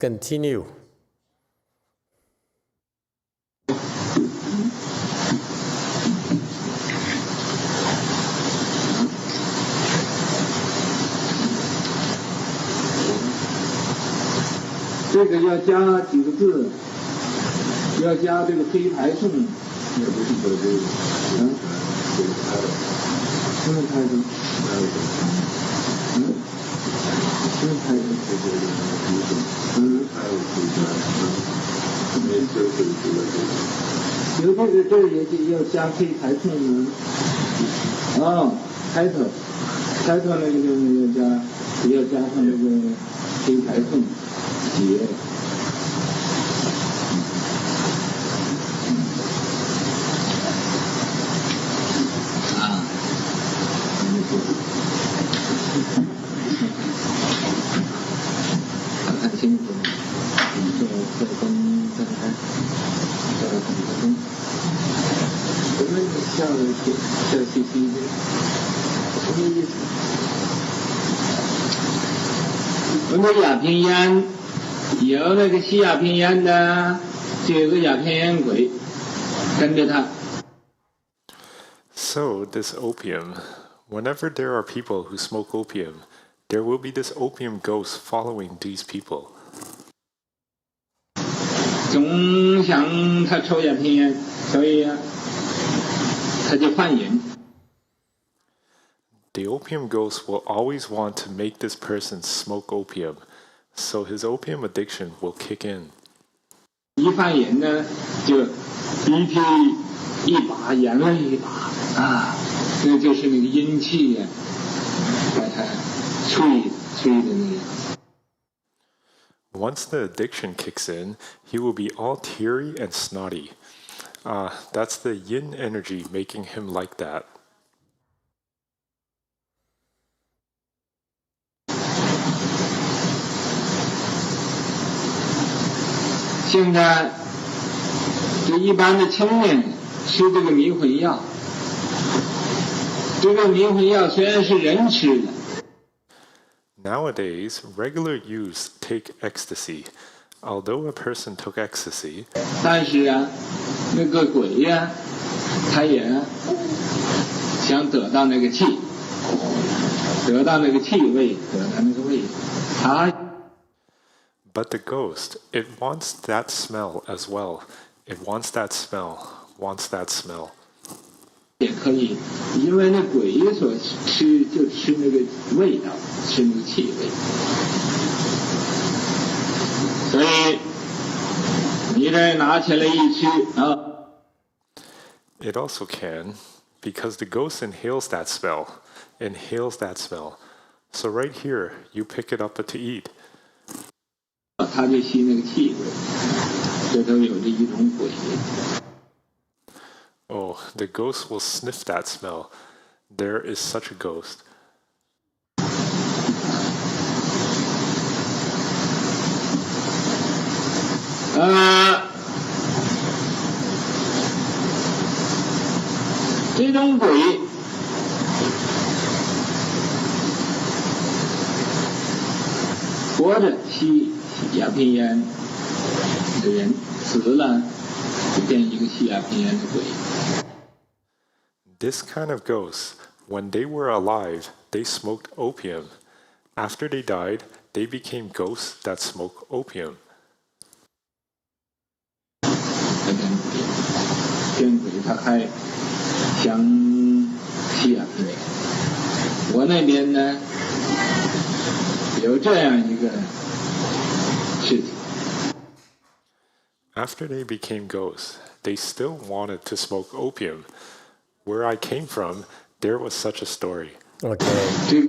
Continue. 这个要加几个字，要加这个黑台颂，也不是这个，什么台颂？什么台颂？有这也要加黑台颂呢。啊，开头那个就是要加上那个黑台颂。节啊，看清楚，这跟这个我们像西西的，什么意思？我们鸦片烟。有那个吸鸦片烟的，就有个鸦片烟鬼跟着他。So this opium, whenever there are people who smoke opium, there will be this opium ghost following these people. 总想他抽鸦片烟，所以他就犯瘾。The opium ghost will always want to make this person smoke opium. So his opium addiction will kick in. 一犯瘾呢，就鼻涕一把，眼泪一把啊，那就是那个阴气呀，把它吹的那个。Once the addiction kicks in, he will be all teary and snotty. That's the yin energy making him like that. 现在这一般的青年吃这个迷魂药，这个迷魂药虽然是人吃的。Nowadays, regular youths take ecstasy. Although a person took ecstasy, 但是那个鬼他也想得到那个气，得到那个气味，得到那个味，But the ghost, it wants that smell as well. It wants that smell. 也可以，因为那鬼所吃就吃那个味道，吃那个气味，所以你这拿起来一吃啊。It also can, because the ghost inhales that smell. So right here, you pick it up to eat. 他就吸那个气味，这都有这一种鬼。Oh, the ghost will sniff that smell. There is such a ghost. 这种鬼活着吸鸦片烟的人，死了就变一个吸鸦片烟的鬼。This kind of ghosts, when they were alive, they smoked opium. After they died, they became ghosts that smoke opium. 天鬼他还想吸鸦片烟。我那边呢有这样一个事情。After they became ghosts, they still wanted to smoke opium. Where I came from, there was such a story. Okay.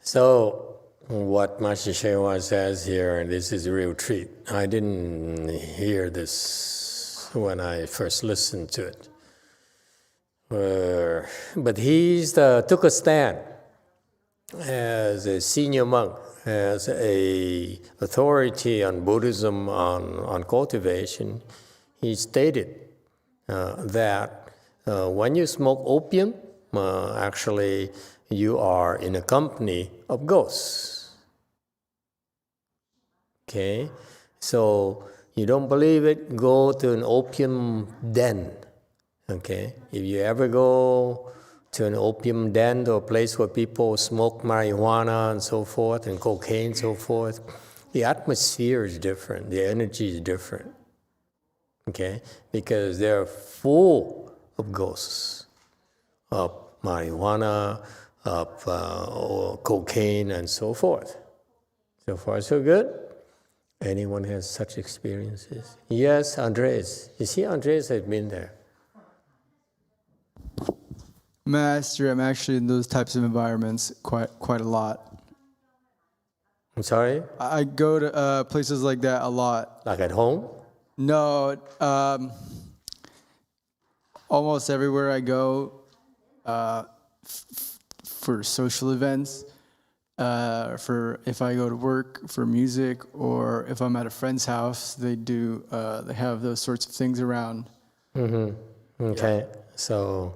So, what Master YongHua says here, this is a real treat. I didn't hear this when I first listened to it. But he took a stand as a senior monk, as a authority on Buddhism, on cultivation. He stated that when you smoke opium, actually you are in a company of ghosts. Okay? So you don't believe it, go to an opium den. Okay? If you ever go to an opium den, to a place where people smoke marijuana and so forth, and cocaine and so forth, the atmosphere is different, the energy is different. Okay? Because they're full of ghosts, of marijuana, of cocaine, and so forth. So far, so good? Anyone has such experiences? Yes, Andres. You see, Andres has been there. Master, I'm actually in those types of environments quite a lot. I'm sorry? I go to places like that a lot. Like at home? No, almost everywhere I go for social events, for if I go to work for music, or if I'm at a friend's house, they have those sorts of things around. Mm-hmm. Okay. So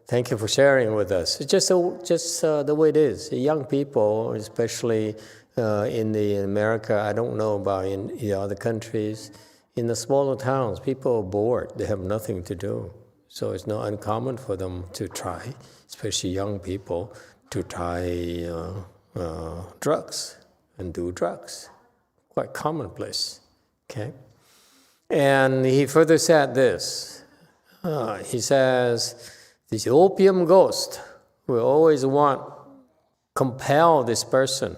thank you for sharing with us. It's just the way it is. Young people, especially in America, I don't know about in the other countries, in the smaller towns, people are bored. They have nothing to do. So it's not uncommon for them to try, especially young people, to try drugs and do drugs. Quite commonplace. Okay? And he further said this. He says, this opium ghost will always compel this person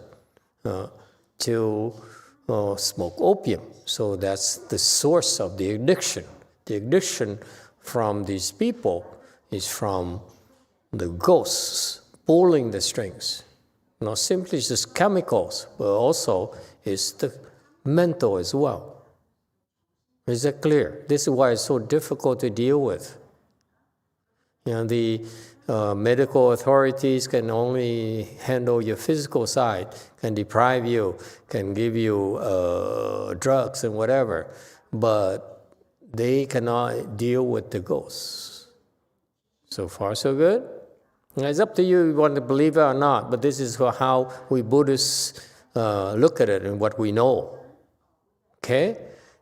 to smoke opium. So that's the source of the addiction. The addiction from these people is from the ghosts pulling the strings. Not simply just chemicals, but also it's the mental as well. Is that clear? This is why it's so difficult to deal with. The medical authorities can only handle your physical side, can deprive you, can give you drugs and whatever, but they cannot deal with the ghosts. So far, so good? It's up to you if you want to believe it or not, but this is how we Buddhists look at it and what we know. Okay?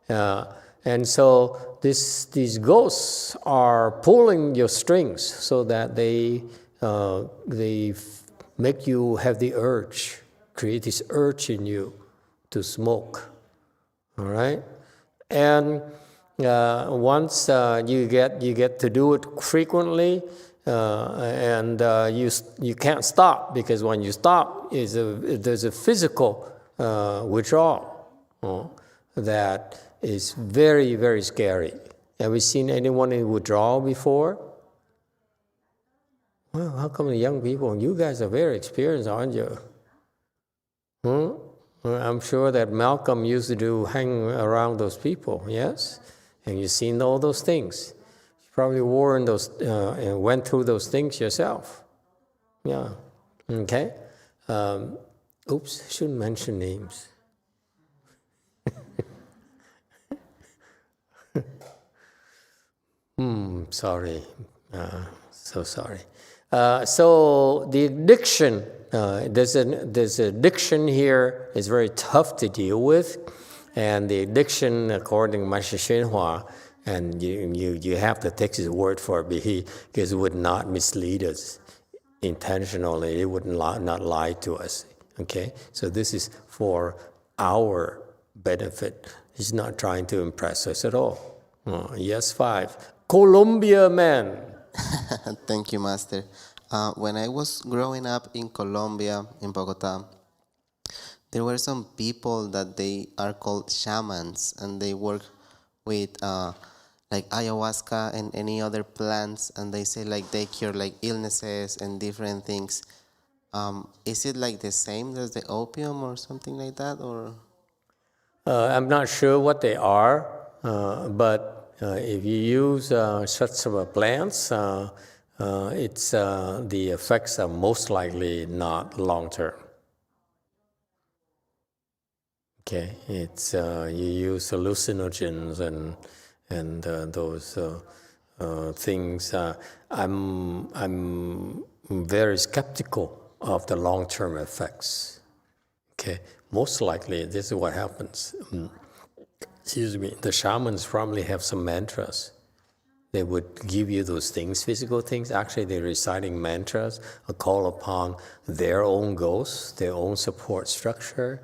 And so these ghosts are pulling your strings so that they make you have the urge, create this urge in you to smoke. All right? And once you get to do it frequently, and you can't stop, because when you stop, there's a physical withdrawal that is very, very scary. Have you seen anyone in withdrawal before? Well, how come the young people, you guys are very experienced, aren't you? I'm sure that Malcolm used to hang around those people, yes? And you've seen all those things. You probably worn those and went through those things yourself. Yeah. Okay? Oops, I shouldn't mention names. Sorry. So sorry. So the addiction, there's addiction here is very tough to deal with, and the addiction, according to Master YongHua, and you have to take his word for it, because it would not mislead us intentionally. It would not lie to us. Okay, so this is for our benefit. He's not trying to impress us at all. Yes, 5. Colombia man. Thank you, Master. When I was growing up in Colombia, in Bogota, there were some people that they are called shamans, and they work with like ayahuasca and any other plants, and they say like they cure like illnesses and different things. Is it like the same as the opium or something like that, or? I'm not sure what they are, but if you use such sort of plants, it's the effects are most likely not long term. Okay, it's you use hallucinogens and those things. I'm very skeptical of the long term effects. Okay, most likely this is what happens. Excuse me, the shamans probably have some mantras. They would give you those things, physical things. Actually, they're reciting mantras, a call upon their own ghosts, their own support structure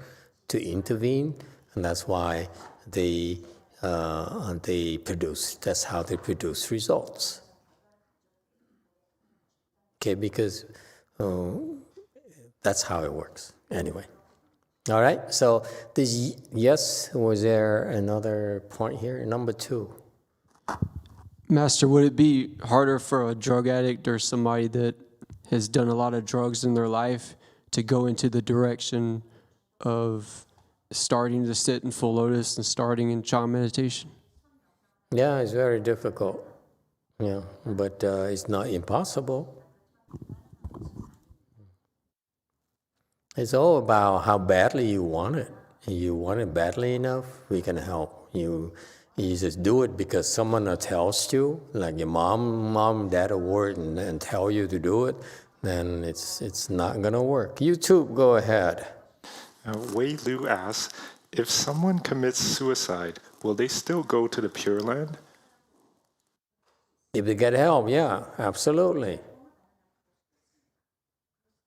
to intervene, and that's why they produce. That's how they produce results. Okay, because that's how it works. Anyway, all right. So this, yes, was there another point here? Number 2. Master, would it be harder for a drug addict or somebody that has done a lot of drugs in their life to go into the direction of starting to sit in full lotus and starting in Chan meditation? Yeah, it's very difficult. Yeah, but it's not impossible. It's all about how badly you want it. If you want it badly enough, we can help you. You just do it because someone tells you, like your mom, dad, a word and tell you to do it, then it's not gonna work. You too, go ahead. Wei Lu asks, if someone commits suicide, will they still go to the Pure Land? If they get help, yeah, absolutely.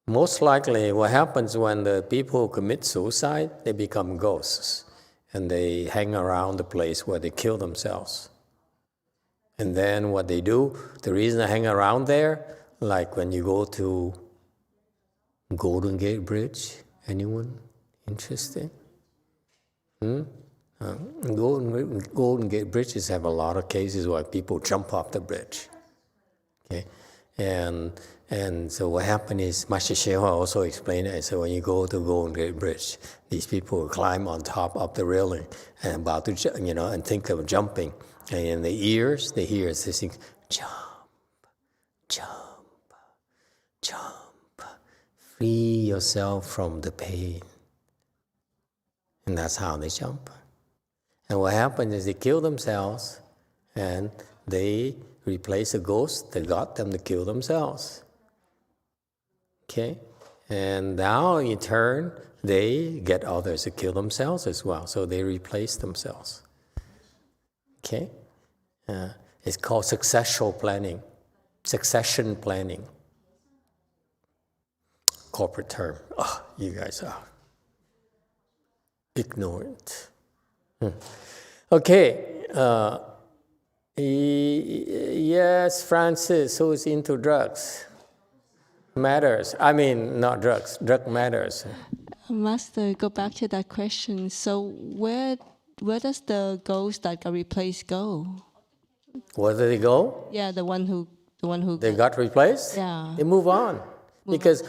Most likely what happens when the people commit suicide, they become ghosts. And they hang around the place where they kill themselves. And then what they do, the reason they hang around there, like when you go to Golden Gate Bridge, anyone interested? Golden Gate Bridges have a lot of cases where people jump off the bridge. Okay, and so what happened is, Master Shewa also explained it. So when you go to Golden Gate Bridge, these people climb on top of the railing and about to, and think of jumping. And in the ears, they hear this thing, jump, jump, jump. Free yourself from the pain. And that's how they jump. And what happens is they kill themselves and they replace a ghost that got them to kill themselves. Okay? And now in turn, they get others to kill themselves as well. So they replace themselves. Okay? It's called succession planning. Corporate term. Oh, you guys are ignorant. Okay. Yes, Francis, who's into drugs? Matters. I mean, not drugs. Drug matters. Master, go back to that question. So where does the ghost that got replaced go? Where do they go? Yeah, the one who They got replaced? Yeah. They move on. Because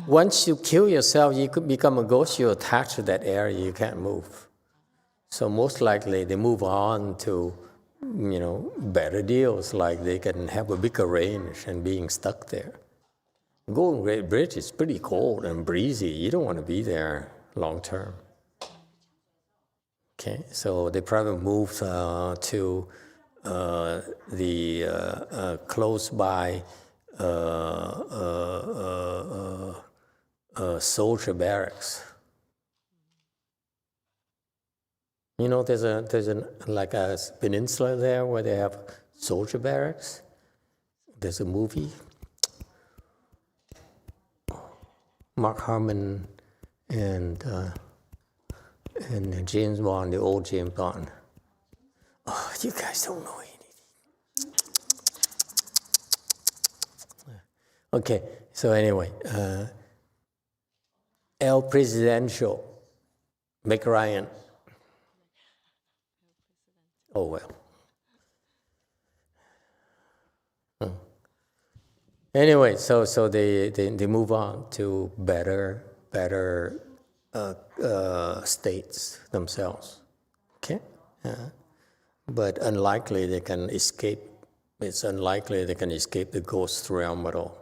once you kill yourself, you could become a ghost, you're attached to that area, you can't move. So most likely they move on to, better deals, like they can have a bigger range and being stuck there. Golden Gate Bridge is pretty cold and breezy. You don't want to be there long term. Okay, so they probably moved to the close by soldier barracks. There's like a peninsula there where they have soldier barracks. There's a movie. Mark Harmon and James Bond, the old James Bond. Oh, you guys don't know anything. Okay, so anyway, El Presidential, Meg Ryan. Oh well. Anyway, so they move on to better states themselves. Okay, but unlikely they can escape. It's unlikely they can escape the ghost realm at all.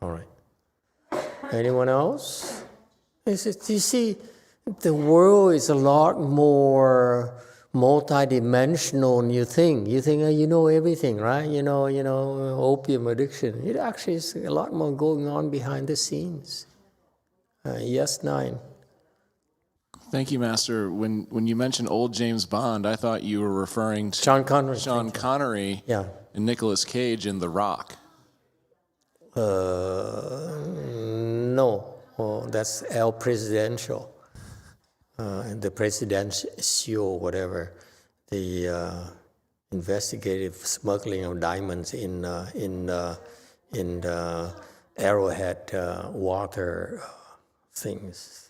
All right. Anyone else? You see, the world is a lot more multidimensional than you think. You think you know everything, right? Opium addiction. It actually is a lot more going on behind the scenes. Yes, 9. Thank you, Master. When you mentioned old James Bond, I thought you were referring to Sean Connery. Sean Connery Yeah. and Nicolas Cage in The Rock. No. Oh, that's El Presidential. The Presidential, whatever. The investigative smuggling of diamonds in Arrowhead water things.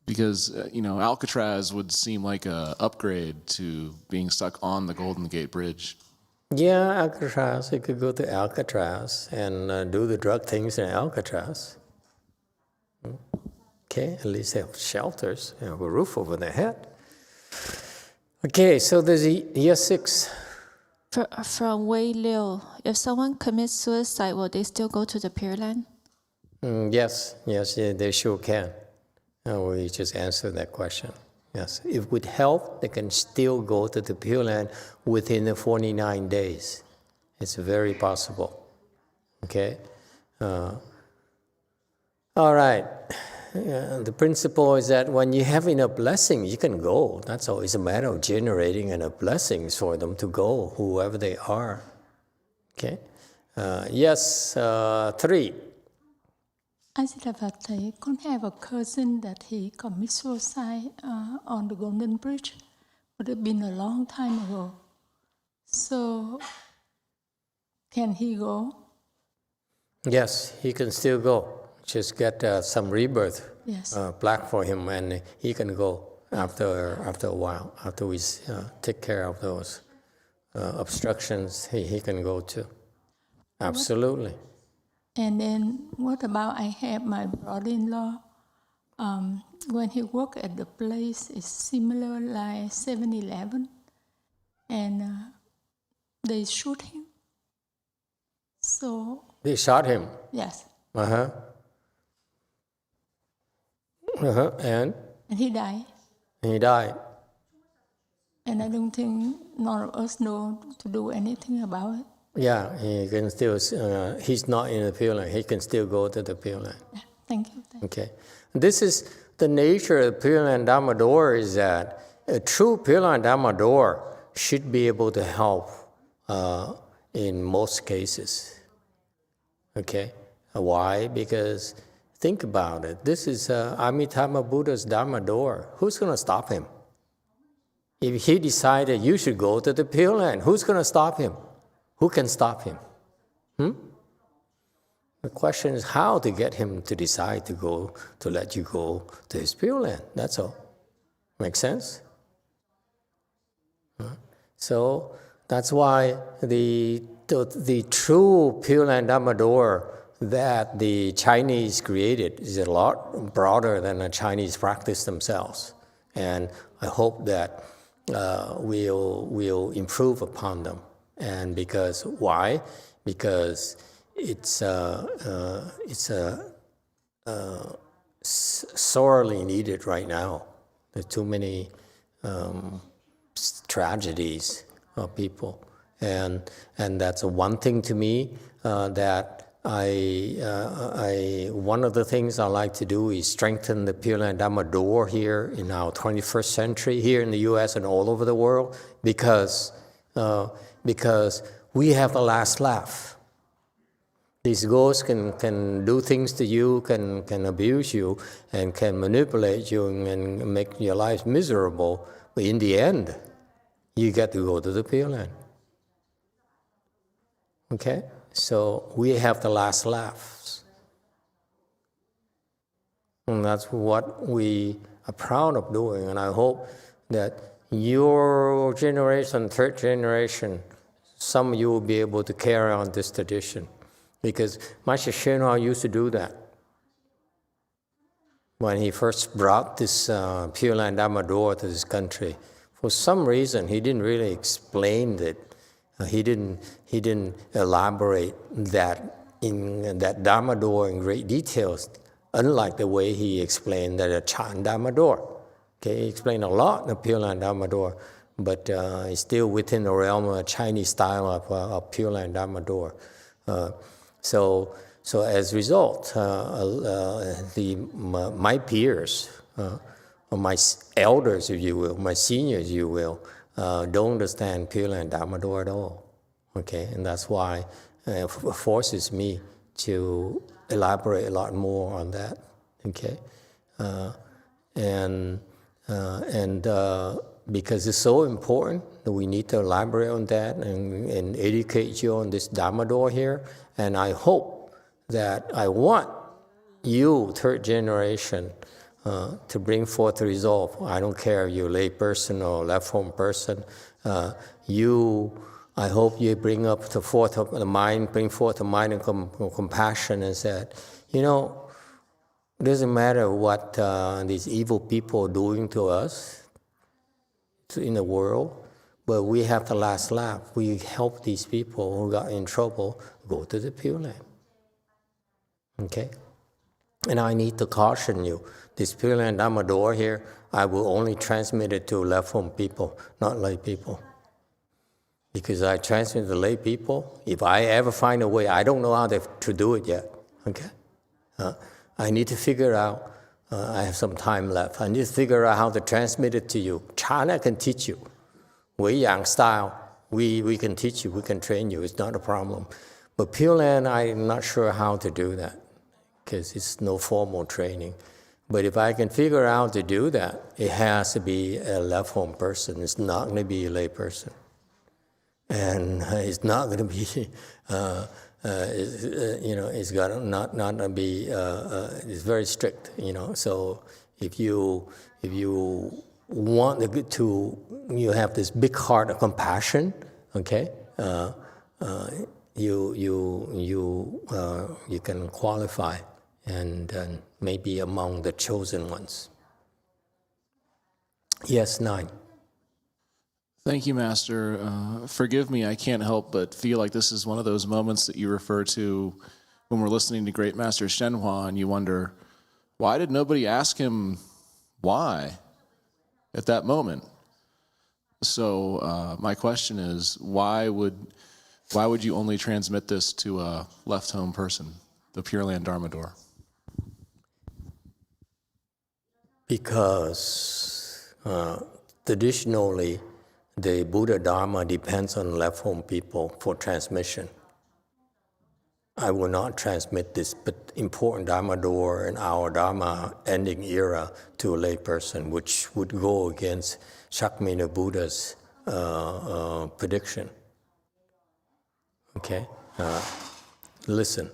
Because, Alcatraz would seem like an upgrade to being stuck on the Golden Gate Bridge. Yeah, Alcatraz. You could go to Alcatraz and do the drug things in Alcatraz. Okay, at least they have shelters, a roof over their head. Okay, so there's year 6. From Wei Liu, if someone commits suicide, will they still go to the Pure Land? Yes, they sure can. We just answered that question. Yes, if with help, they can still go to the Pure Land within the 49 days. It's very possible. Okay? All right. The principle is that when you have enough blessings, you can go. That's always a matter of generating enough blessings for them to go, whoever they are. Okay? Yes, 3. I said about I can have a cousin that he committed suicide on the Golden Bridge, but it's been a long time ago. So, can he go? Yes, he can still go. Just get some rebirth plaque for him, and he can go after a while. After we take care of those obstructions, he can go too. Absolutely. And then what about I have my brother-in-law, when he worked at the place, it's similar like 7-Eleven, and they shoot him. So... They shot him? Yes. And? And he died. He died. And I don't think none of us know to do anything about it. Yeah, he can still, he's not in the Pure Land. He can still go to the Pure Land. Yeah, thank you. Okay. This is the nature of the Pure Land Dharma door, is that a true Pure Land Dharma door should be able to help in most cases. Okay. Why? Because think about it. This is Amitabha Buddha's Dharma door. Who's going to stop him? If he decided you should go to the Pure Land, who's going to stop him? Who can stop him? The question is how to get him to decide to let you go to his Pure Land. That's all. Make sense? So that's why the true Pure Land Dharma door that the Chinese created is a lot broader than the Chinese practice themselves. And I hope that we'll improve upon them. And because why? Because it's sorely needed right now. There are too many tragedies of people, and that's one thing to me that one of the things I like to do is strengthen the Pure Land Dharma door here in our 21st century, here in the U.S. and all over the world, because we have the last laugh. These ghosts can do things to you, can abuse you, and can manipulate you and make your life miserable. But in the end, you get to go to the Pure Land. Okay? So we have the last laughs. And that's what we are proud of doing. And I hope that your generation, third generation, some of you will be able to carry on this tradition. Because Master Hsuan used to do that. When he first brought this Pure Land Dharma door to this country, for some reason he didn't really explain it. He didn't elaborate that Dharma door in great details, unlike the way he explained the Chan Dharma door. Okay, he explained a lot in the Pure Land Dharma door, but it's still within the realm of a Chinese style of Pure Land Dharma door. So So as a result, my peers, or my elders, if you will, my seniors, if you will, don't understand Pure Land Dharma Door at all. Okay, and that's why it forces me to elaborate a lot more on that. Okay, because it's so important that we need to elaborate on that and educate you on this Dharma Door here. And I hope that I want you, third generation, to bring forth the resolve. I don't care if you're a lay person or left-home person. I hope you bring forth the mind and compassion and said, it doesn't matter what these evil people are doing to us in the world, but we have the last laugh. We help these people who got in trouble go to the Pure Land. Okay? And I need to caution you, this Pure Land Dharma Door here, I will only transmit it to left-home people, not lay people. Because I transmit to lay people, if I ever find a way, I don't know how to do it yet, okay? I need to figure out, I have some time left, I need to figure out how to transmit it to you. China can teach you. Wei Yang style, we can teach you, we can train you, it's not a problem. But Pure Land, I'm not sure how to do that, because it's no formal training. But if I can figure out how to do that, it has to be a left-home person. It's not going to be a lay person. And it's not going to be, it's got to not going to be, it's very strict, So if you want you have this big heart of compassion, okay, you can qualify and maybe among the chosen ones. Yes, 9. Thank you, Master. Forgive me, I can't help but feel like this is one of those moments that you refer to when we're listening to Great Master Shenhua and you wonder, why did nobody ask him why at that moment? So my question is, why would you only transmit this to a left-home person, the Pure Land Dharma Door? Because traditionally, the Buddha Dharma depends on left-home people for transmission. I will not transmit this important Dharma Door in our Dharma ending era to a lay person, which would go against Shakmina Buddha's prediction. Okay? Listen,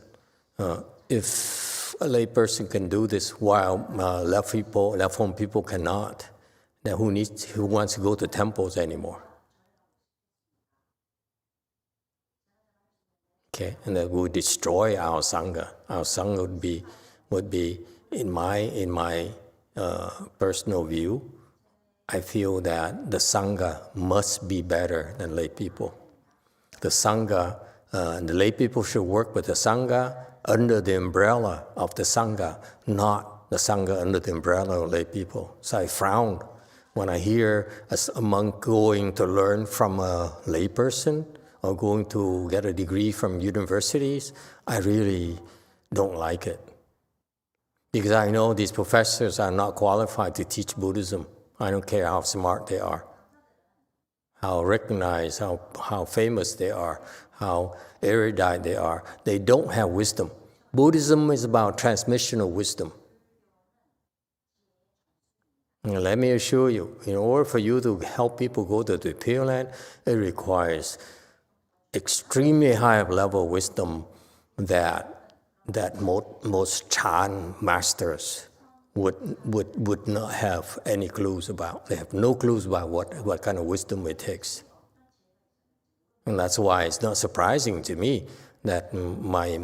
if a lay person can do this while left-home people cannot, then who wants to go to temples anymore? Okay, and that would destroy our sangha. Our sangha would be in my personal view. I feel that the sangha must be better than lay people. The sangha, the lay people should work with the sangha under the umbrella of the sangha, not the sangha under the umbrella of lay people. So I frown when I hear a monk going to learn from a lay person or going to get a degree from universities. I really don't like it. Because I know these professors are not qualified to teach Buddhism. I don't care how smart they are, how recognized, how famous they are, how erudite they are. They don't have wisdom. Buddhism is about transmission of wisdom. And let me assure you, in order for you to help people go to the Pure Land, it requires extremely high level of wisdom that most Chan masters would not have any clues about. They have no clues about what kind of wisdom it takes. And that's why it's not surprising to me that my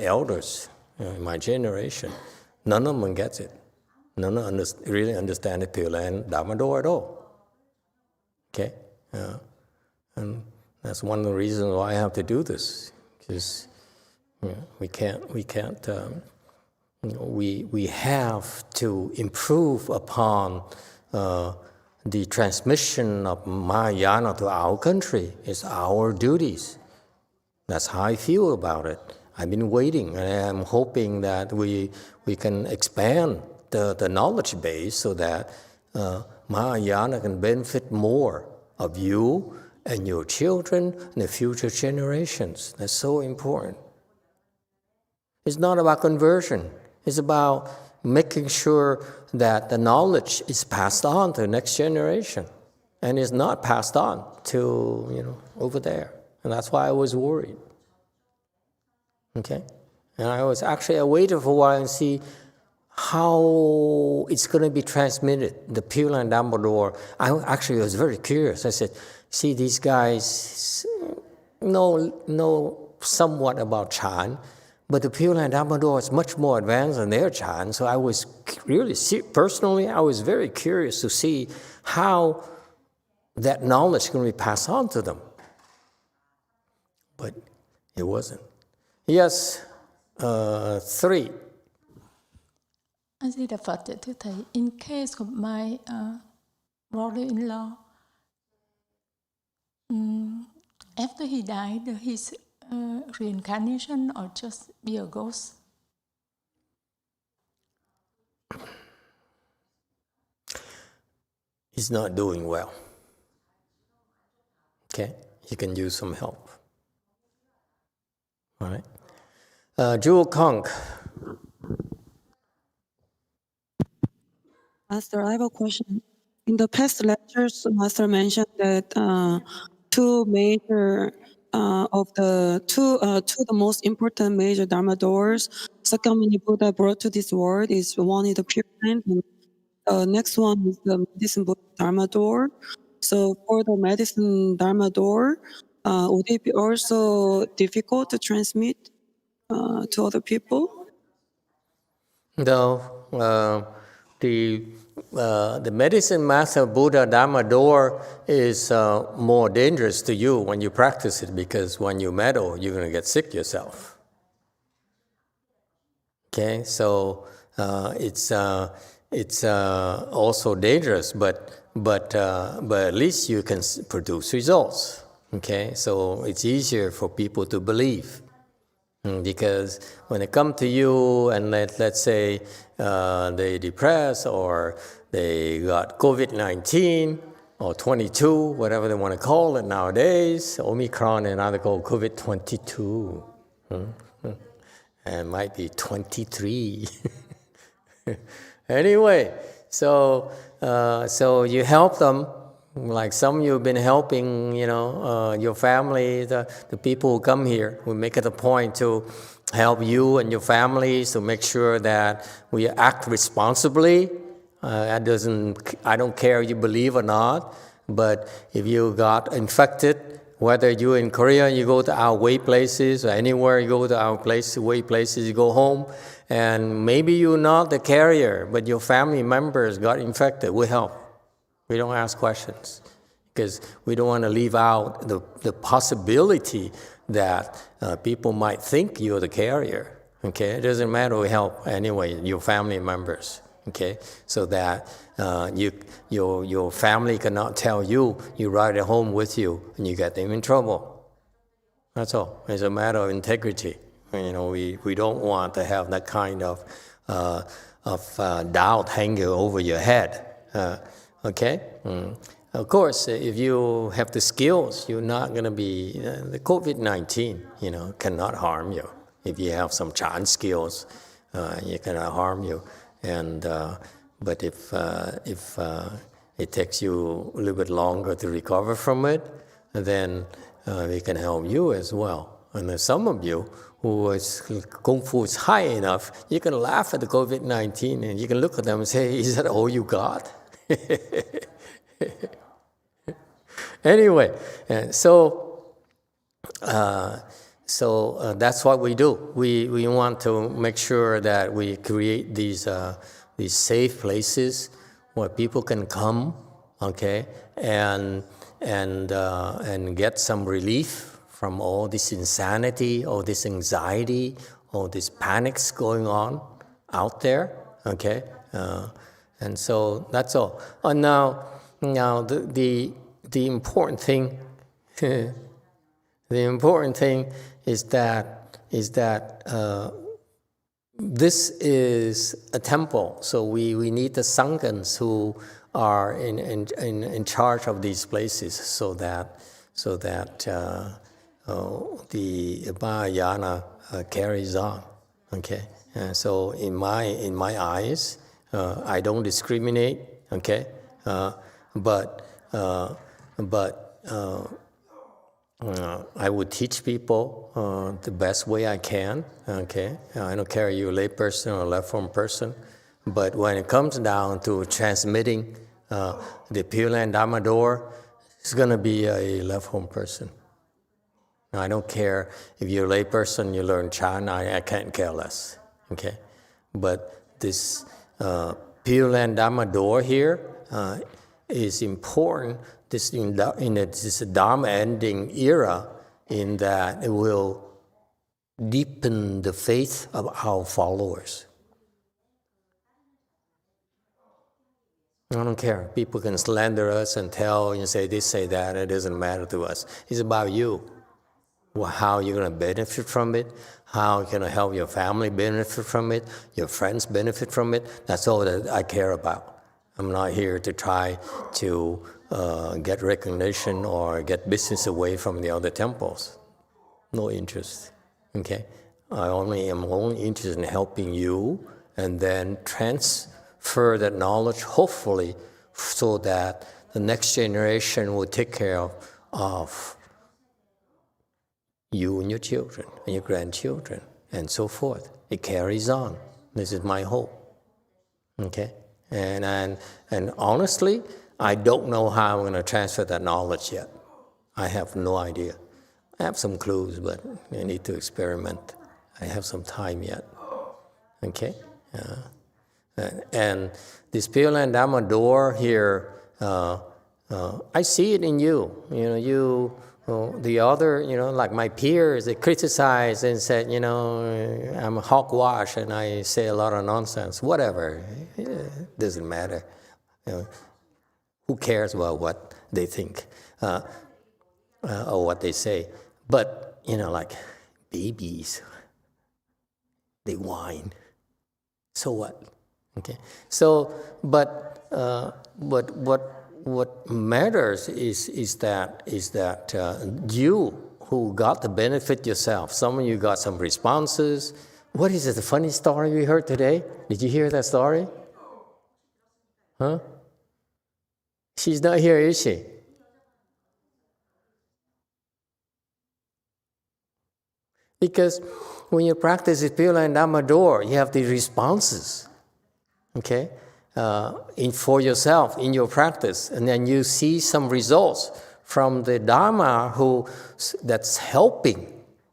elders, my generation, none of them gets it. None of them really understand the Pure Land Dharma Door at all. Okay? And that's one of the reasons why I have to do this, because we have to improve upon the transmission of Mahayana to our country. It's our duties. That's how I feel about it. I've been waiting, and I'm hoping that we can expand the knowledge base so that Mahayana can benefit more of you and your children and the future generations. That's so important. It's not about conversion. It's about making sure that the knowledge is passed on to the next generation, and it's not passed on to over there. And that's why I was worried. Okay, and I waited for a while and see how it's going to be transmitted. The Pure Land Dharma door. I was very curious. I said, see, these guys know somewhat about Chan, but the Pure Land Dharma door is much more advanced than their Chan. So I was personally, I was very curious to see how that knowledge is going to be passed on to them. But it wasn't. Yes, 3. I see the fact that in case of my brother-in-law, after he died, his reincarnation or just be a ghost? He's not doing well. Okay, he can use some help. All right. Jewel Kong. Master, I have a question. In the past lectures, Master mentioned that two the most important major Dharma doors Sakyamuni Buddha brought to this world is one is the Pure Land, and the next one is the Medicine Buddha Dharma door. So for the Medicine Dharma door, would it be also difficult to transmit to other people? No, the Medicine Master Buddha Dharma door is more dangerous to you when you practice it, because when you meddle, you're going to get sick yourself. Okay, so it's also dangerous, but at least you can produce results. Okay, so it's easier for people to believe. Because when they come to you and let's say they depressed or they got COVID-19 or 22, whatever they want to call it nowadays, Omicron and other called COVID-22, and it might be 23. Anyway, so you help them. Like some of you have been helping, your family, the people who come here. We make it a point to help you and your families to make sure that we act responsibly. I don't care if you believe or not, but if you got infected, whether you're in Korea, you go to our way places, or anywhere you go to our way places, you go home, and maybe you're not the carrier, but your family members got infected, we help. We don't ask questions because we don't want to leave out the possibility that people might think you're the carrier. Okay, it doesn't matter. We help anyway. Your family members. Okay, so that your family cannot tell you. You ride it home with you, and you get them in trouble. That's all. It's a matter of integrity. We don't want to have that kind of doubt hanging over your head. Okay? Of course, if you have the skills, you're not going to be... the COVID-19, cannot harm you. If you have some Chan skills, it cannot harm you. But if it takes you a little bit longer to recover from it, then we can help you as well. And there's some of you whose Kung Fu is high enough, you can laugh at the COVID-19 and you can look at them and say, is that all you got? Anyway, so that's what we do. We want to make sure that we create these safe places where people can come, okay, and get some relief from all this insanity, all this anxiety, all these panics going on out there, okay. And so that's all. And now the important thing, the important thing is that this is a temple, so we need the sanghas who are in charge of these places, so that the Mahayana carries on. Okay, so in my eyes, I don't discriminate. Okay, but I would teach people the best way I can. Okay, I don't care you a lay person or a left form person, but when it comes down to transmitting the Pure Land Dharma door, it's going to be a left form person. I don't care if you're a lay person, you learn Chan, I can't care less. Okay, but this Pure Land Dharma door here is important. This in this Dharma ending era, in that it will deepen the faith of our followers. I don't care. People can slander us and tell and say this, say that. It doesn't matter to us. It's about you. How you're going to benefit from it, how you're going to help your family benefit from it, your friends benefit from it. That's all that I care about. I'm not here to try to get recognition or get business away from the other temples. No interest. Okay? I am only interested in helping you, and then transfer that knowledge, hopefully, so that the next generation will take care of you and your children and your grandchildren and so forth. It carries on. This is my hope. Okay? And honestly, I don't know how I'm going to transfer that knowledge yet. I have no idea. I have some clues, but I need to experiment. I have some time yet. Okay? And this Pure Land Dharma door here, I see it in you. The other, like my peers, they criticize and said, I'm a hogwash and I say a lot of nonsense. Whatever, it doesn't matter. Who cares about what they think or what they say? But like babies, they whine. So what? Okay. So, but what matters is that you who got the benefit yourself. Some of you got some responses. What is it? The funny story we heard today? Did you hear that story? Huh? She's not here, is she? Because when you practice the Pure Land Dharma door, you have the responses. Okay? For yourself in your practice, and then you see some results from the Dharma that's helping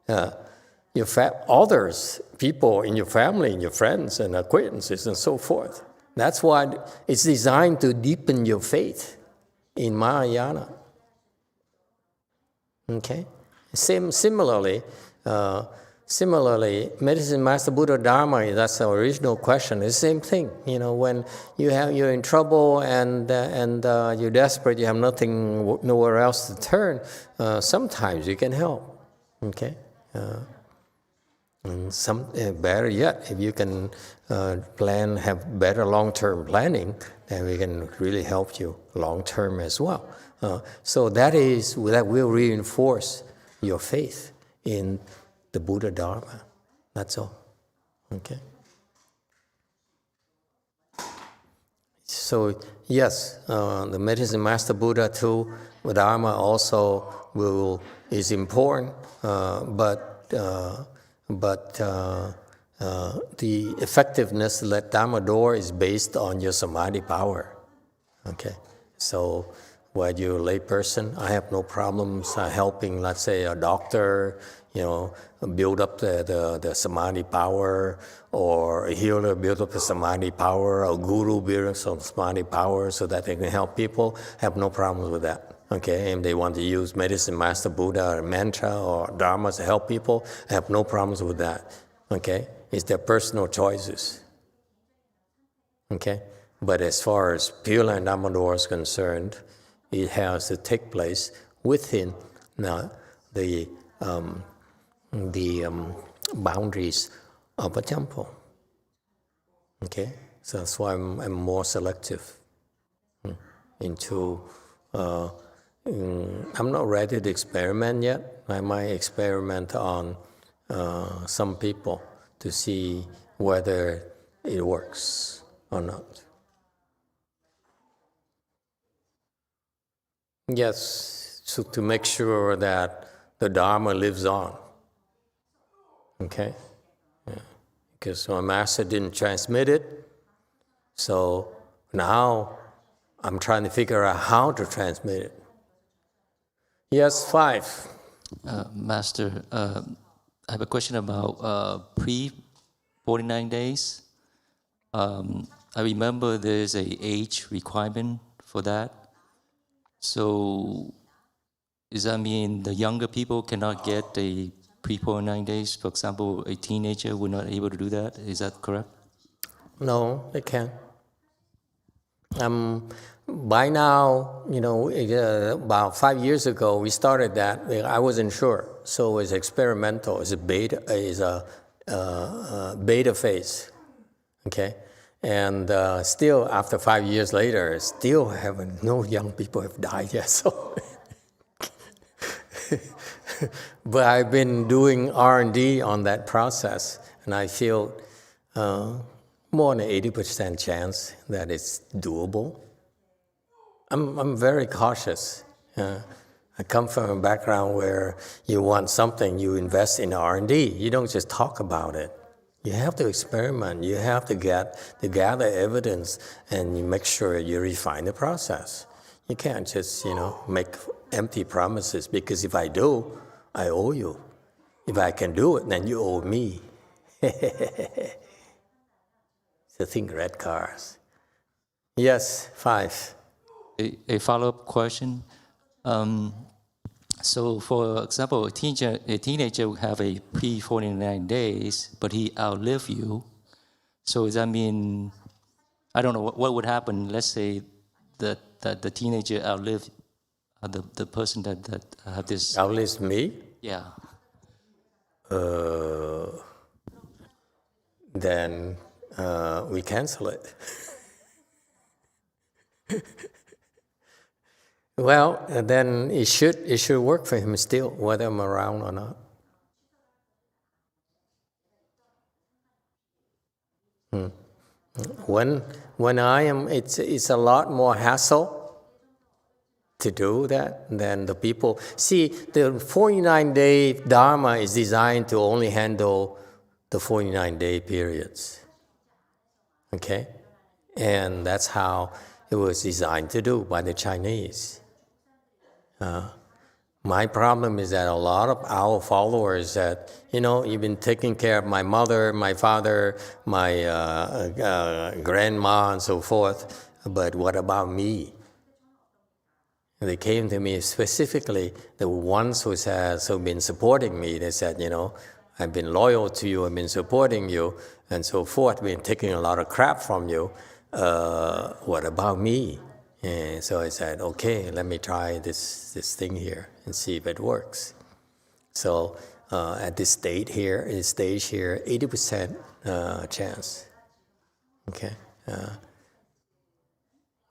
your others, people in your family, and your friends and acquaintances and so forth. That's why it's designed to deepen your faith in Mahayana. Okay? Similarly, Medicine Master Buddha Dharma, that's the original question. It's the same thing. When you're in trouble and you're desperate, you have nowhere else to turn, sometimes you can help. Okay? And better yet, if you can have better long-term planning, then we can really help you long-term as well. So that will reinforce your faith in the Buddha Dharma. That's all. Okay? So, yes, the Medicine Master Buddha too, Dharma also is important, but the effectiveness of that Dharma door is based on your samadhi power. Okay? So, whether you're a lay person, I have no problems helping, let's say, a doctor, build up the samadhi power, or a healer build up the samadhi power, or a guru build up some samadhi power so that they can help people. I have no problems with that. Okay, and they want to use Medicine Master Buddha or mantra or Dharma to help people, I have no problems with that. Okay, it's their personal choices. Okay, but as far as Pure Land Dharma door is concerned, it has to take place within the boundaries of a temple. Okay, so that's why I'm more selective into. I'm not ready to experiment yet. I might experiment on some people to see whether it works or not. Yes, so to make sure that the Dharma lives on. Okay? Yeah. Because my master didn't transmit it, so now I'm trying to figure out how to transmit it. Yes, 5. Master, I have a question about pre-49 days. I remember there's an age requirement for that. So does that mean the younger people cannot get a pre-49 days? For example, a teenager will not able to do that. Is that correct? No, they can't. By now, about 5 years ago, we started that. I wasn't sure, so it's experimental. It's a beta phase, okay. And still, after 5 years later, still no young people have died yet. So, but I've been doing R&D on that process, and I feel more than 80% chance that it's doable. I'm very cautious. I come from a background where you want something, you invest in R&D. You don't just talk about it. You have to experiment. You have to gather evidence, and you make sure you refine the process. You can't just make empty promises, because if I do, I owe you. If I can do it, then you owe me. So think red cars. Yes, 5. A follow-up question. So, for example, a teenager will have a pre-49 days, but he outlived you. So does that mean, I don't know, what would happen? Let's say that the teenager outlived the person that have this. Outlives me? Yeah. Then we cancel it. Well, then it should work for him still, whether I'm around or not. When I am, it's a lot more hassle to do that than the people. See, the 49-day Dharma is designed to only handle the 49-day periods. Okay? And that's how it was designed to do by the Chinese. My problem is that a lot of our followers that, you've been taking care of my mother, my father, my grandma, and so forth, but what about me? And they came to me specifically, the ones who've been supporting me. They said, I've been loyal to you, I've been supporting you, and so forth, been taking a lot of crap from you. What about me? And so I said, okay, let me try this thing here and see if it works. So at this stage here, 80% chance. Okay.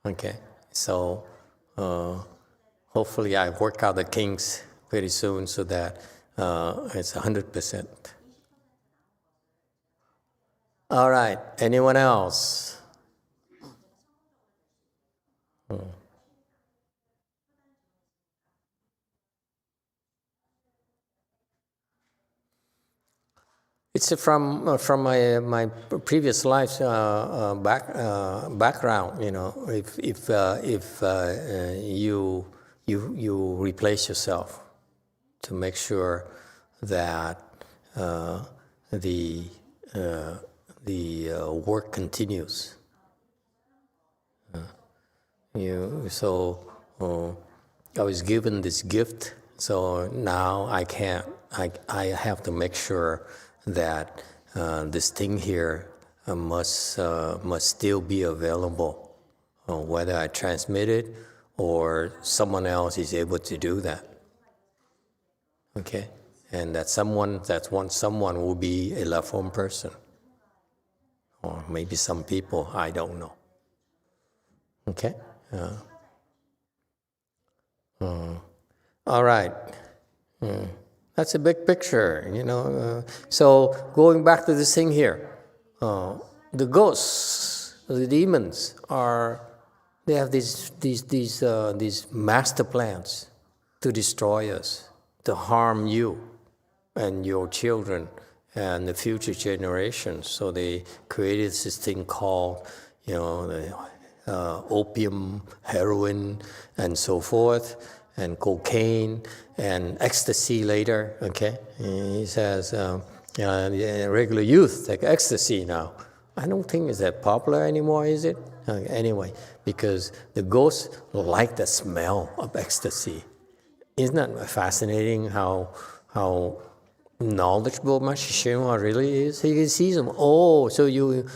Okay. So hopefully I work out the kinks very soon so that it's 100%. All right. Anyone else? It's from my previous life's background. If you replace yourself to make sure that the work continues. So I was given this gift, so now I can't. I have to make sure that this thing here must still be available, whether I transmit it or someone else is able to do that. Okay, and that someone will be a love home person. Or maybe some people, I don't know. Okay? All right. That's a big picture, So going back to this thing here, the ghosts, the demons they have these master plans to destroy us, to harm you and your children and the future generations. So they created this thing called, opium, heroin, and so forth, and cocaine, and ecstasy later, okay? He says, regular youth take ecstasy now. I don't think it's that popular anymore, is it? Anyway, because the ghosts like the smell of ecstasy. Isn't that fascinating how knowledgeable Master Shenhua really is? He sees them. Oh, so you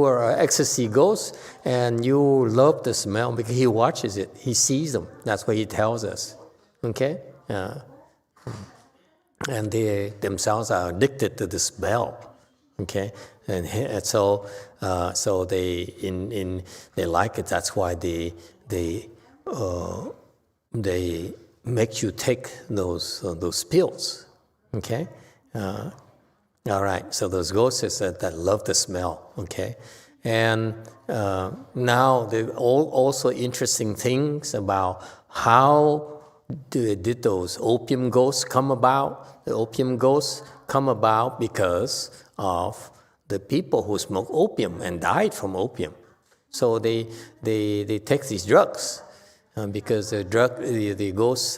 are an ecstasy ghost, and you love the smell because he watches it. He sees them. That's what he tells us. Okay, and they themselves are addicted to the smell. Okay, and so they like it. That's why they make you take those pills. Okay, all right. So those ghosts that love the smell. Okay, and now there are also interesting things about how did those opium ghosts come about. The opium ghosts come about because of the people who smoked opium and died from opium. So they take these drugs. Because the ghosts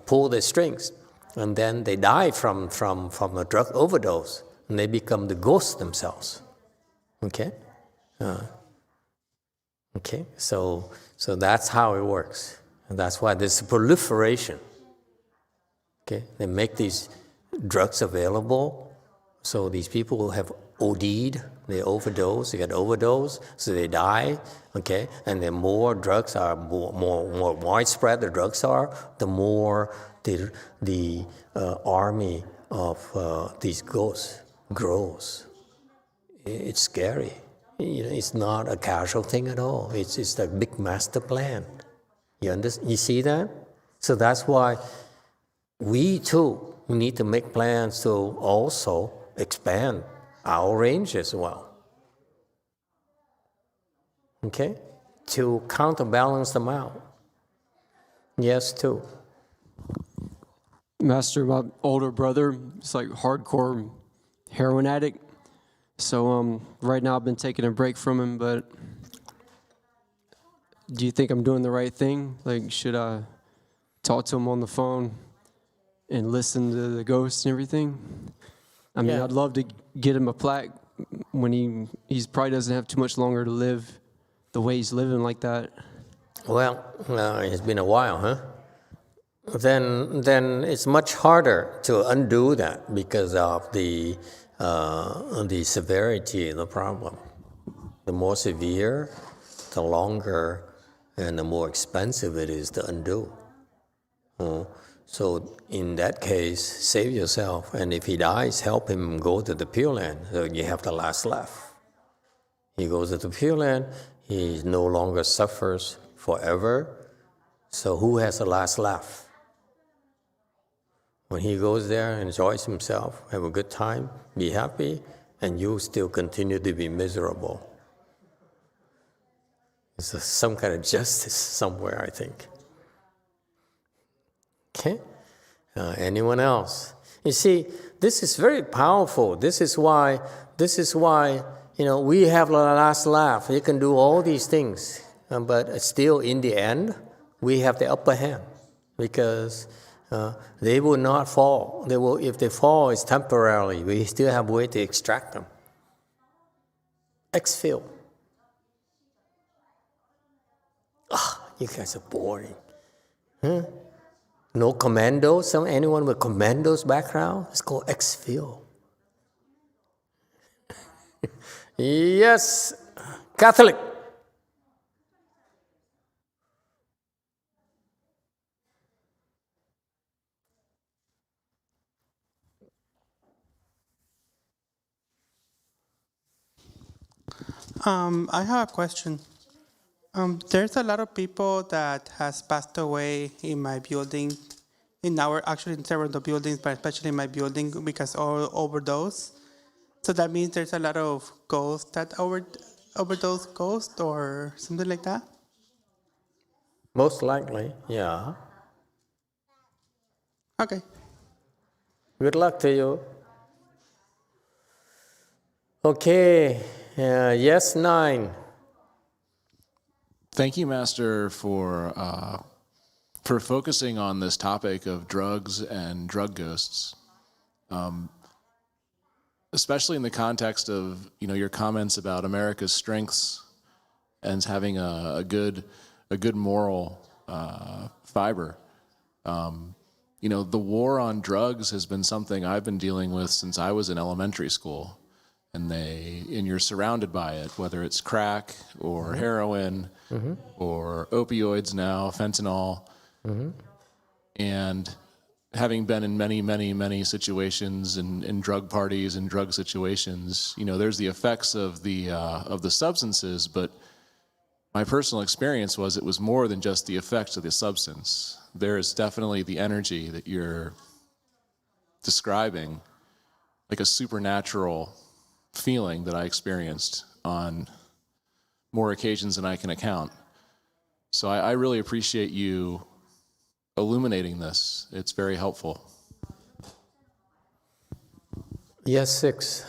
pull the strings, and then they die from a drug overdose, and they become the ghosts themselves. Okay, okay. So that's how it works, and that's why there's a proliferation. Okay, they make these drugs available, so these people have OD'd, they overdose, they get overdose, so they die. Okay, and the more drugs are more widespread the drugs are, the more the army of these ghosts grows. It's scary. It's not a casual thing at all. It's a big master plan. You understand? You see that? So that's why we too need to make plans to also expand our range as well. Okay? To counterbalance them out. Yes, too. Master, my older brother is like hardcore heroin addict. So right now I've been taking a break from him, but do you think I'm doing the right thing? Like, should I talk to him on the phone and listen to the ghosts and everything? I mean, I'd love to get him a plaque when he probably doesn't have too much longer to live the way he's living like that. Well, it's been a while, huh? Then it's much harder to undo that because of the severity of the problem. The more severe, the longer, and the more expensive it is to undo. So in that case, save yourself, and if he dies, help him go to the Pure Land, so you have the last laugh. He goes to the Pure Land, he no longer suffers forever, so who has the last laugh? When he goes there, enjoys himself, have a good time, be happy, and you still continue to be miserable. There's some kind of justice somewhere, I think. Okay? Anyone else? You see, this is very powerful. This is why, we have the last laugh. You can do all these things, but still, in the end, we have the upper hand because they will not fall. If they fall, it's temporarily. We still have a way to extract them. Exfil. You guys are boring. Huh? No commandos? Anyone with commandos background? It's called exfil. Yes, Catholic. I have a question. There's a lot of people that has passed away in my building, actually in several of the buildings, but especially in my building because of overdose. So that means there's a lot of ghosts that overdose ghosts or something like that? Most likely, yeah. Okay. Good luck to you. Okay, yes, 9. Thank you, Master, for focusing on this topic of drugs and drug ghosts, especially in the context of your comments about America's strengths and having a good moral fiber. The war on drugs has been something I've been dealing with since I was in elementary school, and you're surrounded by it, whether it's crack or heroin or opioids now, fentanyl, and having been in many situations in drug parties and drug situations, there's the effects of the substances, but my personal experience was it was more than just the effects of the substance. There is definitely the energy that you're describing, like a supernatural feeling that I experienced on more occasions than I can account. So I really appreciate you illuminating this. It's very helpful. Yes, 6.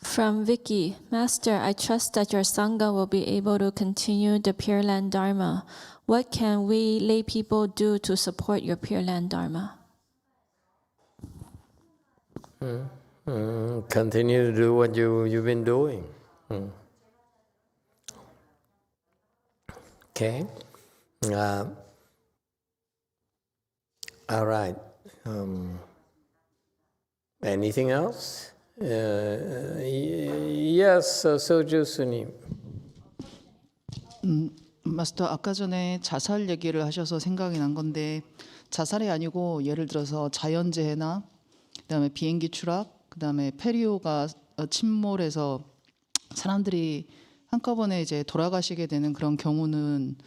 From Vicky, Master, I trust that your Sangha will be able to continue the Pure Land Dharma. What can we lay people do to support your Pure Land Dharma? Continue to do what you've been doing. Okay. All right. Anything else? Yes, Soju Sunim. 마스터, 아까 전에 자살 얘기를 하셔서 생각이 난 건데, 자살이 아니고 예를 들어서 자연재해나 그다음에 비행기 추락, 그다음에 페리오가 침몰해서 사람들이 한꺼번에 이제 돌아가시게 되는 그런 경우는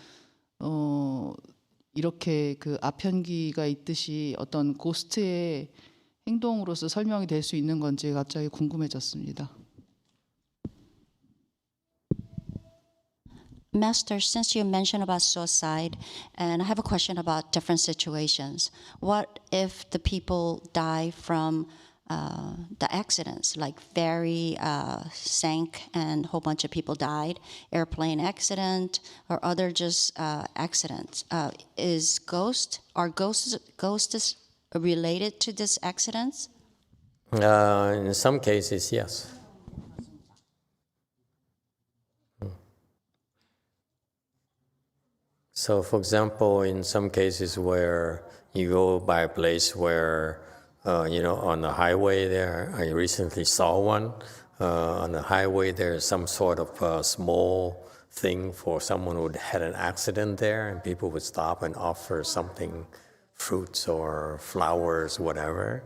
이렇게 그 아편기가 있듯이 어떤 고스트의 행동으로서 설명이 될 수 있는 건지 갑자기 궁금해졌습니다. Master, since you mentioned about suicide, and I have a question about different situations. What if the people die from the accidents, like ferry sank and a whole bunch of people died, airplane accident, or other just accidents? Are ghosts related to these accidents? In some cases, yes. So, for example, in some cases where you go by a place where, on the highway there, I recently saw one, on the highway there's some sort of small thing for someone who had an accident there, and people would stop and offer something, fruits or flowers, whatever,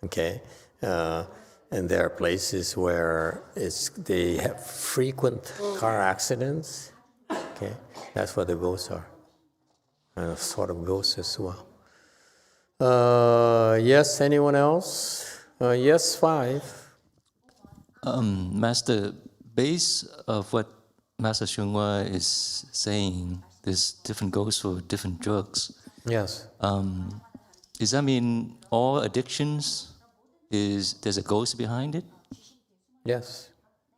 okay? And there are places where they have frequent car accidents, okay? That's what the ghosts are. And sort of ghosts as well. Yes, anyone else? Yes, 5. Master, base of what Master YongHua is saying, there's different ghosts for different drugs. Yes. Does that mean all addictions, there's a ghost behind it? Yes,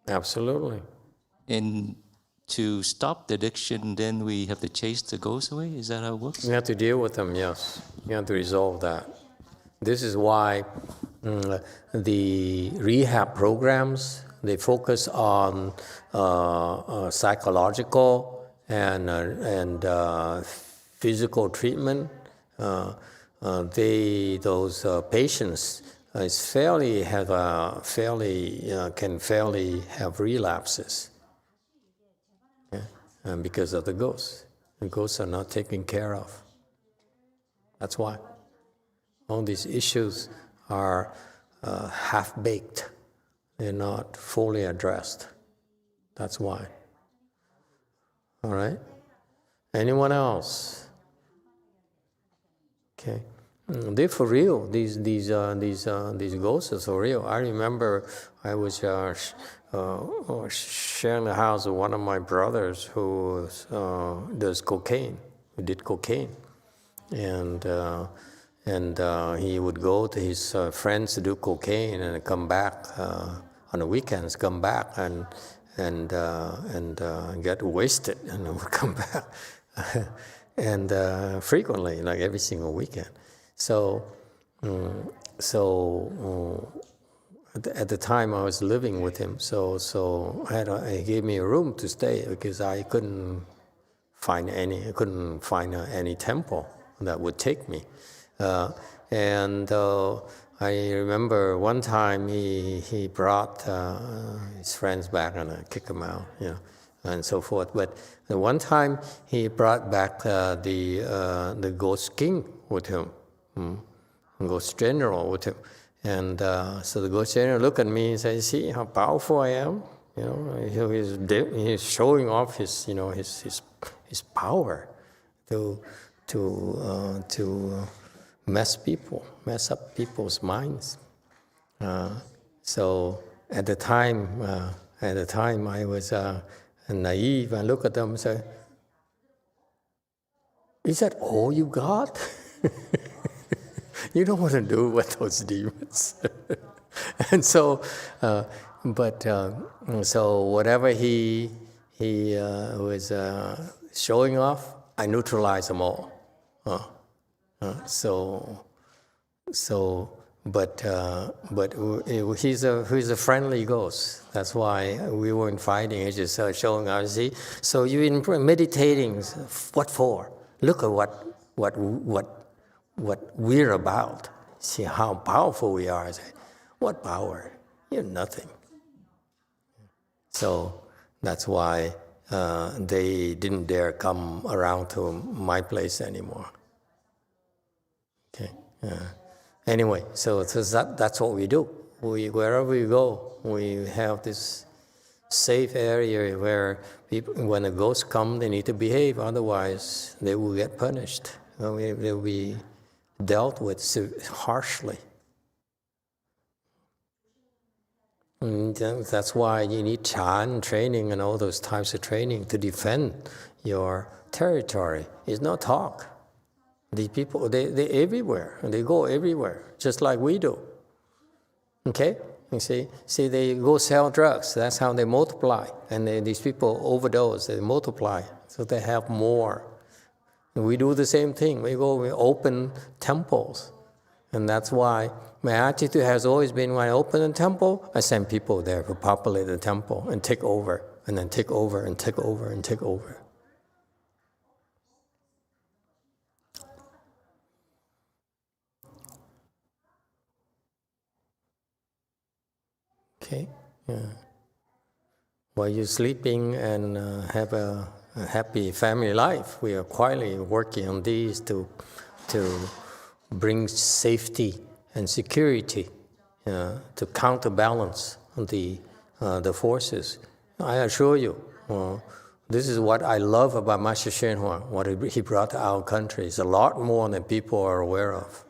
absolutely. And to stop the addiction, then we have to chase the ghost away? Is that how it works? You have to deal with them, yes. You have to resolve that. This is why the rehab programs, they focus on psychological and physical treatment. Those patients can fairly have relapses. And because of the ghosts. The ghosts are not taken care of. That's why. All these issues are half-baked. They're not fully addressed. That's why. All right? Anyone else? Okay. They're for real. These ghosts are for real. I remember I was sharing the house with one of my brothers who does cocaine, who did cocaine. And he would go to his friends to do cocaine and come back on the weekends, come back and get wasted and would come back. And frequently, like every single weekend. So at the time I was living with him, so he gave me a room to stay because I couldn't find any temple that would take me. I remember one time he brought his friends back and I kicked them out, and so forth. But the one time he brought back the ghost king with him, ghost general with him. And so the ghost general looked at me and said, "See how powerful I am? He's showing off his power to mess up people's minds." So at the time I was naive and look at them and say, "Is that all you got?" You don't want to do with those demons. And so, so whatever he was showing off, I neutralized them all. But he's a friendly ghost. That's why we weren't fighting. He's just showing us. See, so you've been meditating. What for? Look at what we're about. See how powerful we are. I say, what power? You're nothing. So that's why they didn't dare come around to my place anymore. Okay. Anyway, so that's what we do. Wherever we go, we have this safe area where people, when the ghosts come, they need to behave. Otherwise, they will get punished. They will be dealt with harshly. And that's why you need Chan training and all those types of training to defend your territory. It's not talk. These people, they're everywhere. They go everywhere, just like we do. Okay? You see, they go sell drugs. That's how they multiply. And these people overdose. They multiply, so they have more. And we do the same thing. We open temples. And that's why my attitude has always been, when I open a temple, I send people there to populate the temple and take over, and then take over, and take over, and take over. Okay? Yeah. While you're sleeping and have a happy family life, we are quietly working on these to bring safety and security, to counterbalance the forces. I assure you, this is what I love about Master Shenhua, what he brought to our country. It's a lot more than people are aware of.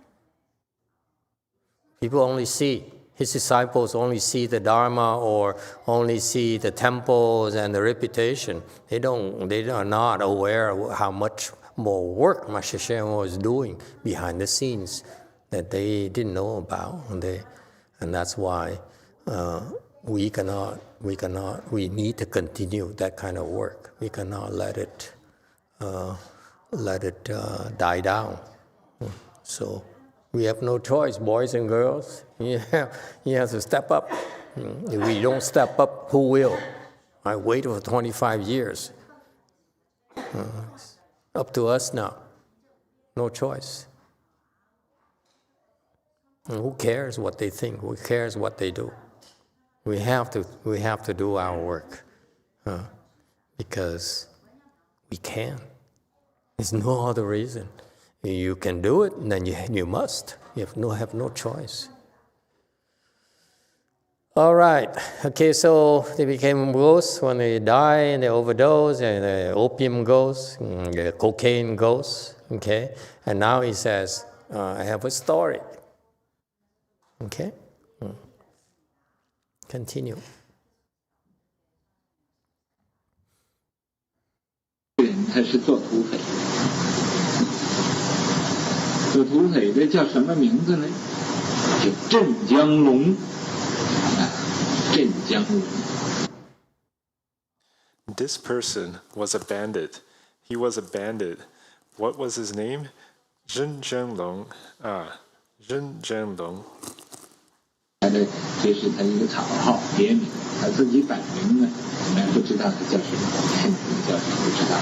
People only see, his disciples only see the Dharma or only see the temples and the reputation. They are not aware of how much more work Master Shenhua was doing behind the scenes that they didn't know about, and that's why we need to continue that kind of work. We cannot let it die down. So we have no choice, boys and girls. You have to step up. If we don't step up, who will? I waited for 25 years. It's up to us now. No choice. And who cares what they think? Who cares what they do? We have to do our work because we can. There's no other reason. You can do it, and then you must. You have no choice. All right. Okay, so they became ghosts when they die and they overdose, and the opium ghosts, the cocaine ghosts. Okay, and now he says, I have a story. Okay, continue. 人他是做土匪，做土匪的叫什么名字呢？叫镇江龙。镇江龙。This person was a bandit. He was a bandit. What was his name? Zhen Zhenlong. Zhen Zhenlong. 这是他一个草号别名，他自己本名呢，不知道他叫什么，姓什么叫什么不知道。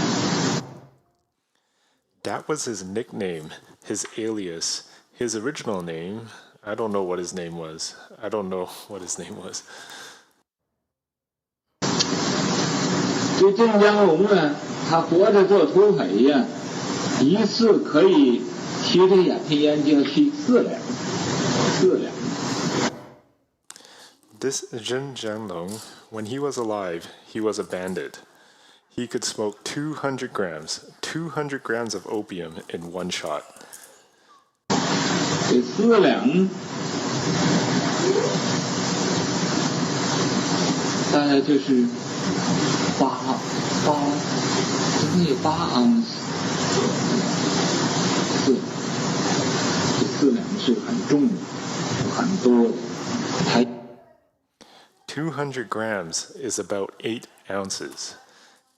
That was his nickname, his alias. His original name, I don't know what his name was. I don't know what his name was. 这镇江龙啊，他活着做土匪呀，一次可以吸这鸦片烟就要吸4两。This Zhen Zhenlong, when he was alive, he was a bandit. He could smoke 200 grams of opium in one shot. 这4两大概就是8盎司。这4两是很重的，很多的。 200 grams is about 8 ounces.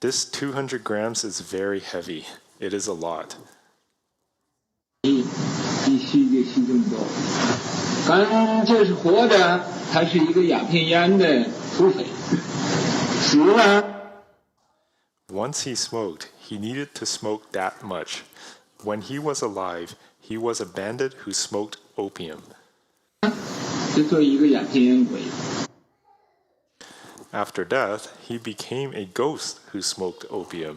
This 200 grams is very heavy. It is a lot. 一吸就吸这么多，刚这是活着，他是一个鸦片烟的土匪，死了。 Once he smoked, he needed to smoke that much. When he was alive, he was a bandit who smoked opium. 就做一个鸦片烟鬼。 After death, he became a ghost who smoked opium.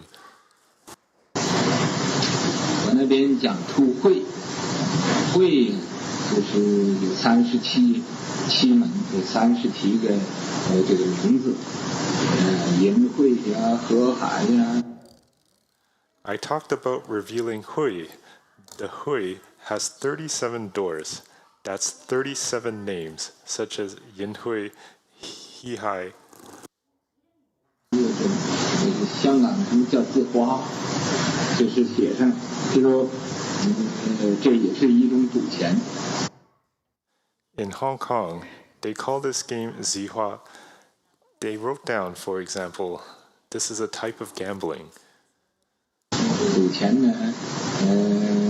我那边讲吐会，会就是有37门，有37个这个名字，淫会呀、河海呀。 I talked about revealing Hui. The Hui has 37 doors. That's 37 names, such as Yin Hui, Hi Hai. 香港什么叫字花，就是写上，就说，这也是一种赌钱。In Hong Kong, they call this game Zihua. They wrote down, for example, this is a type of gambling. 赌钱呢，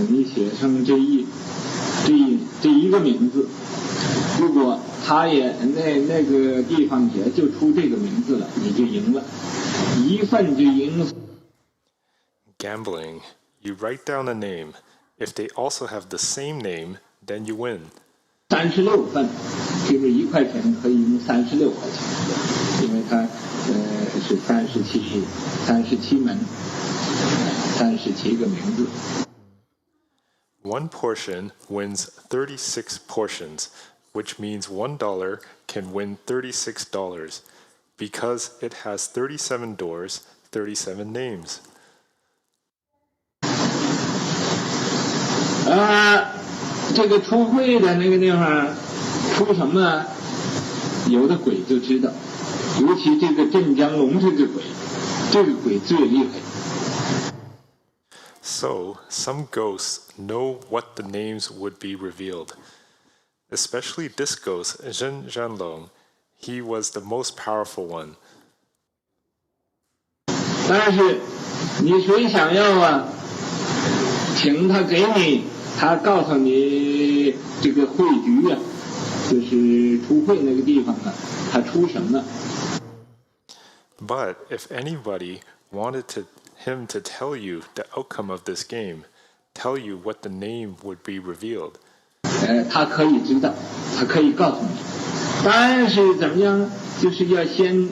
你写上这一个名字，如果他也那个地方也就出这个名字了，你就赢了。 Gambling. You write down a name. If they also have the same name, then you win. 36份，就是1块钱可以赢36块钱，因为它是37门，37个名字。 One portion wins 36 portions, which means $1 can win $36. Because it has 37 doors, 37 names. 这个出会的那个地方出什么，有的鬼就知道，尤其这个镇江龙这个鬼最厉害。 So, some ghosts know what the names would be revealed. Especially this ghost, Zhen Zhenlong. He was the most powerful one. 但是你谁想要啊，请他给你，他告诉你这个会局啊，就是出会那个地方啊，他出什么。 But if anybody wanted him to tell you the outcome of this game, tell you what the name would be revealed. 他可以知道，他可以告诉你。 但是怎么样？就是要先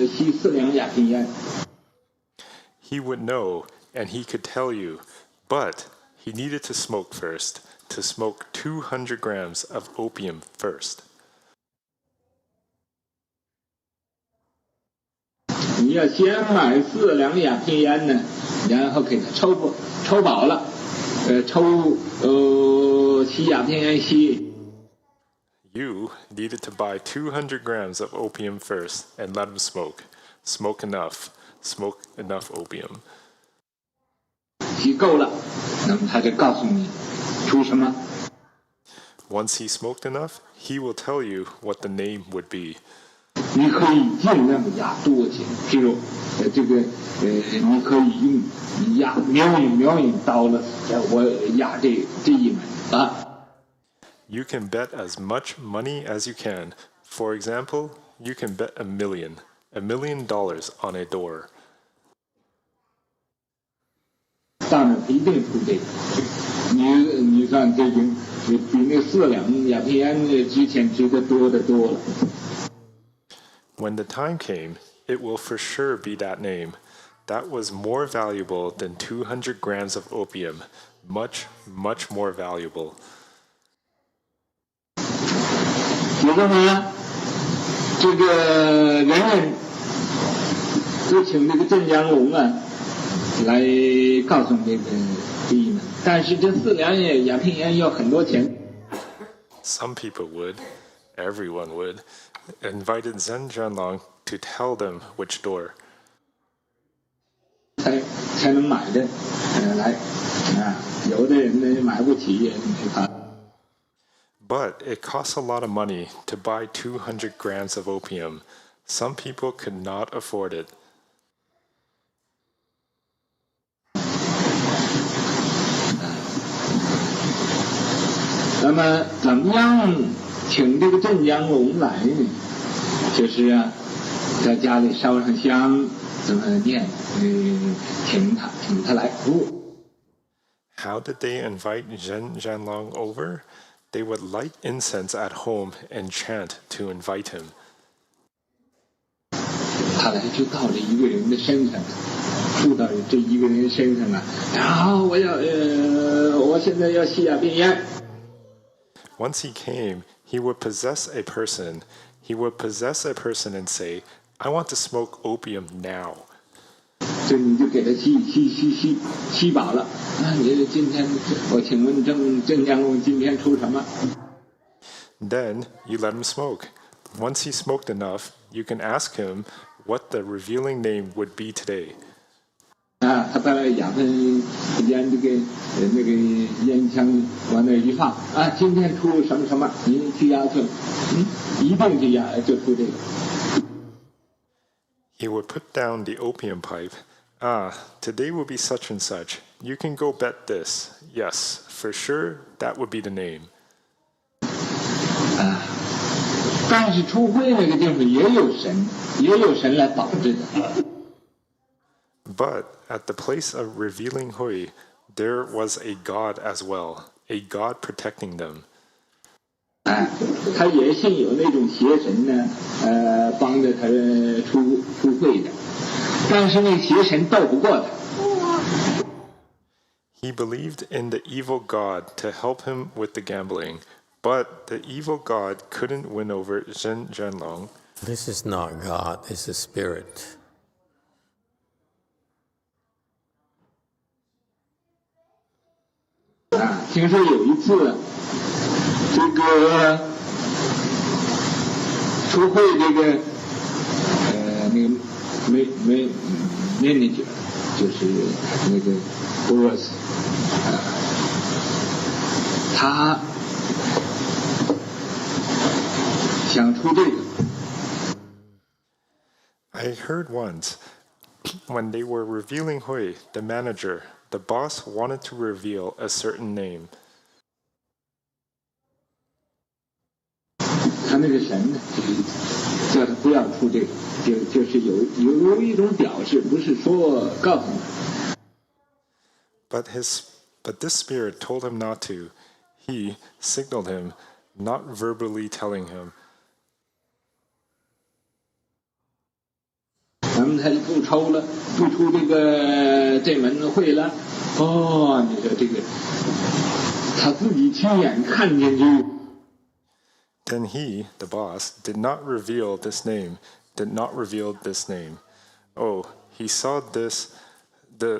吸4两鸦片烟。 He would know, and he could tell you, but he needed to smoke first, to smoke 200 grams of opium first. 你要先买4两鸦片烟呢，然后给他抽饱了，吸鸦片烟吸。You needed to buy 200 grams of opium first and let him smoke. Smoke enough opium. 吸够了，那么他就告诉你出什么。Once he smoked enough, he will tell you what the name would be. 你可以尽量压多些，譬如你可以用压瞄引到了，我压这一门啊。You can bet as much money as you can. For example, you can bet $1 million on a door. 当然一定出这个，你算这经比那4两鸦片烟之前值得多得多了。When the time came, it will for sure be that name. That was more valuable than 200 grams of opium. Much more valuable. 有的呢，这个人就请这个镇江龙啊来告诉这个地呢，但是这4两鸦片烟要很多钱。Some people would, everyone would, invited Zhen Zhanlong to tell them which door. 才能买的来啊，有的人呢买不起也没法。But it costs a lot of money to buy 200 grams of opium. Some people could not afford it. 那么怎么样请这个镇江龙来呢？就是啊，在家里烧上香，怎么念？请他来服务。How did they invite Zhen Zhanlong over? They would light incense at home and chant to invite him. 他来就到了一个人的身上，住到这一个人身上了。然后我现在要吸鸦片烟。Once he came, he would possess a person. He would possess a person and say, "I want to smoke opium now." 这你就给他吸饱了。你今天我请问镇江龙今天出什么？ Then you let him smoke. Once he smoked enough, you can ask him what the revealing name would be today. 他把鸦片烟那个烟枪往那一放今天出什么什么，你去压去，一定去压就出这个。He would put down the opium pipe. Today will be such and such. You can go bet this. Yes, for sure, that would be the name. 但是出会那个地方也有神来保着的。But at the place of revealing Hui, there was a god as well, a god protecting them. 他也信有那种邪神呢，帮着他出会的，但是那邪神斗不过他。He believed in the evil god to help him with the gambling, but the evil god couldn't win over Zhen Zhanlong. This is not God, this is spirit. 听说有一次，这个出会这个那个manager 就是那个 boss 他想出这个。I heard once, when they were revealing Hui, the manager, the boss wanted to reveal a certain name. 他那个神呢，叫他不要出这个，就是有一种表示，不是说告诉他。But this spirit told him not to. He signaled him, not verbally telling him. 他就不出这门会了。你说这个，他自己亲眼看见就。Then he, the boss, did not reveal this name. Oh, he saw the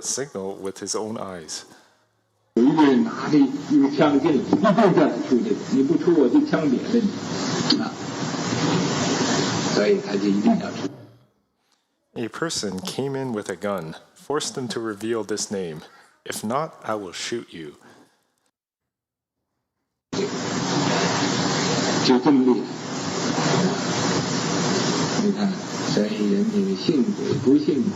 signal with his own eyes. 有一个人拿着一个枪进来，一定叫你出去，你不出我就枪毙了你啊！所以他就一定要出。 A person came in with a gun, forced him to reveal this name. If not, I will shoot you. 就这么厉害。你看，所以人这个信鬼不信鬼。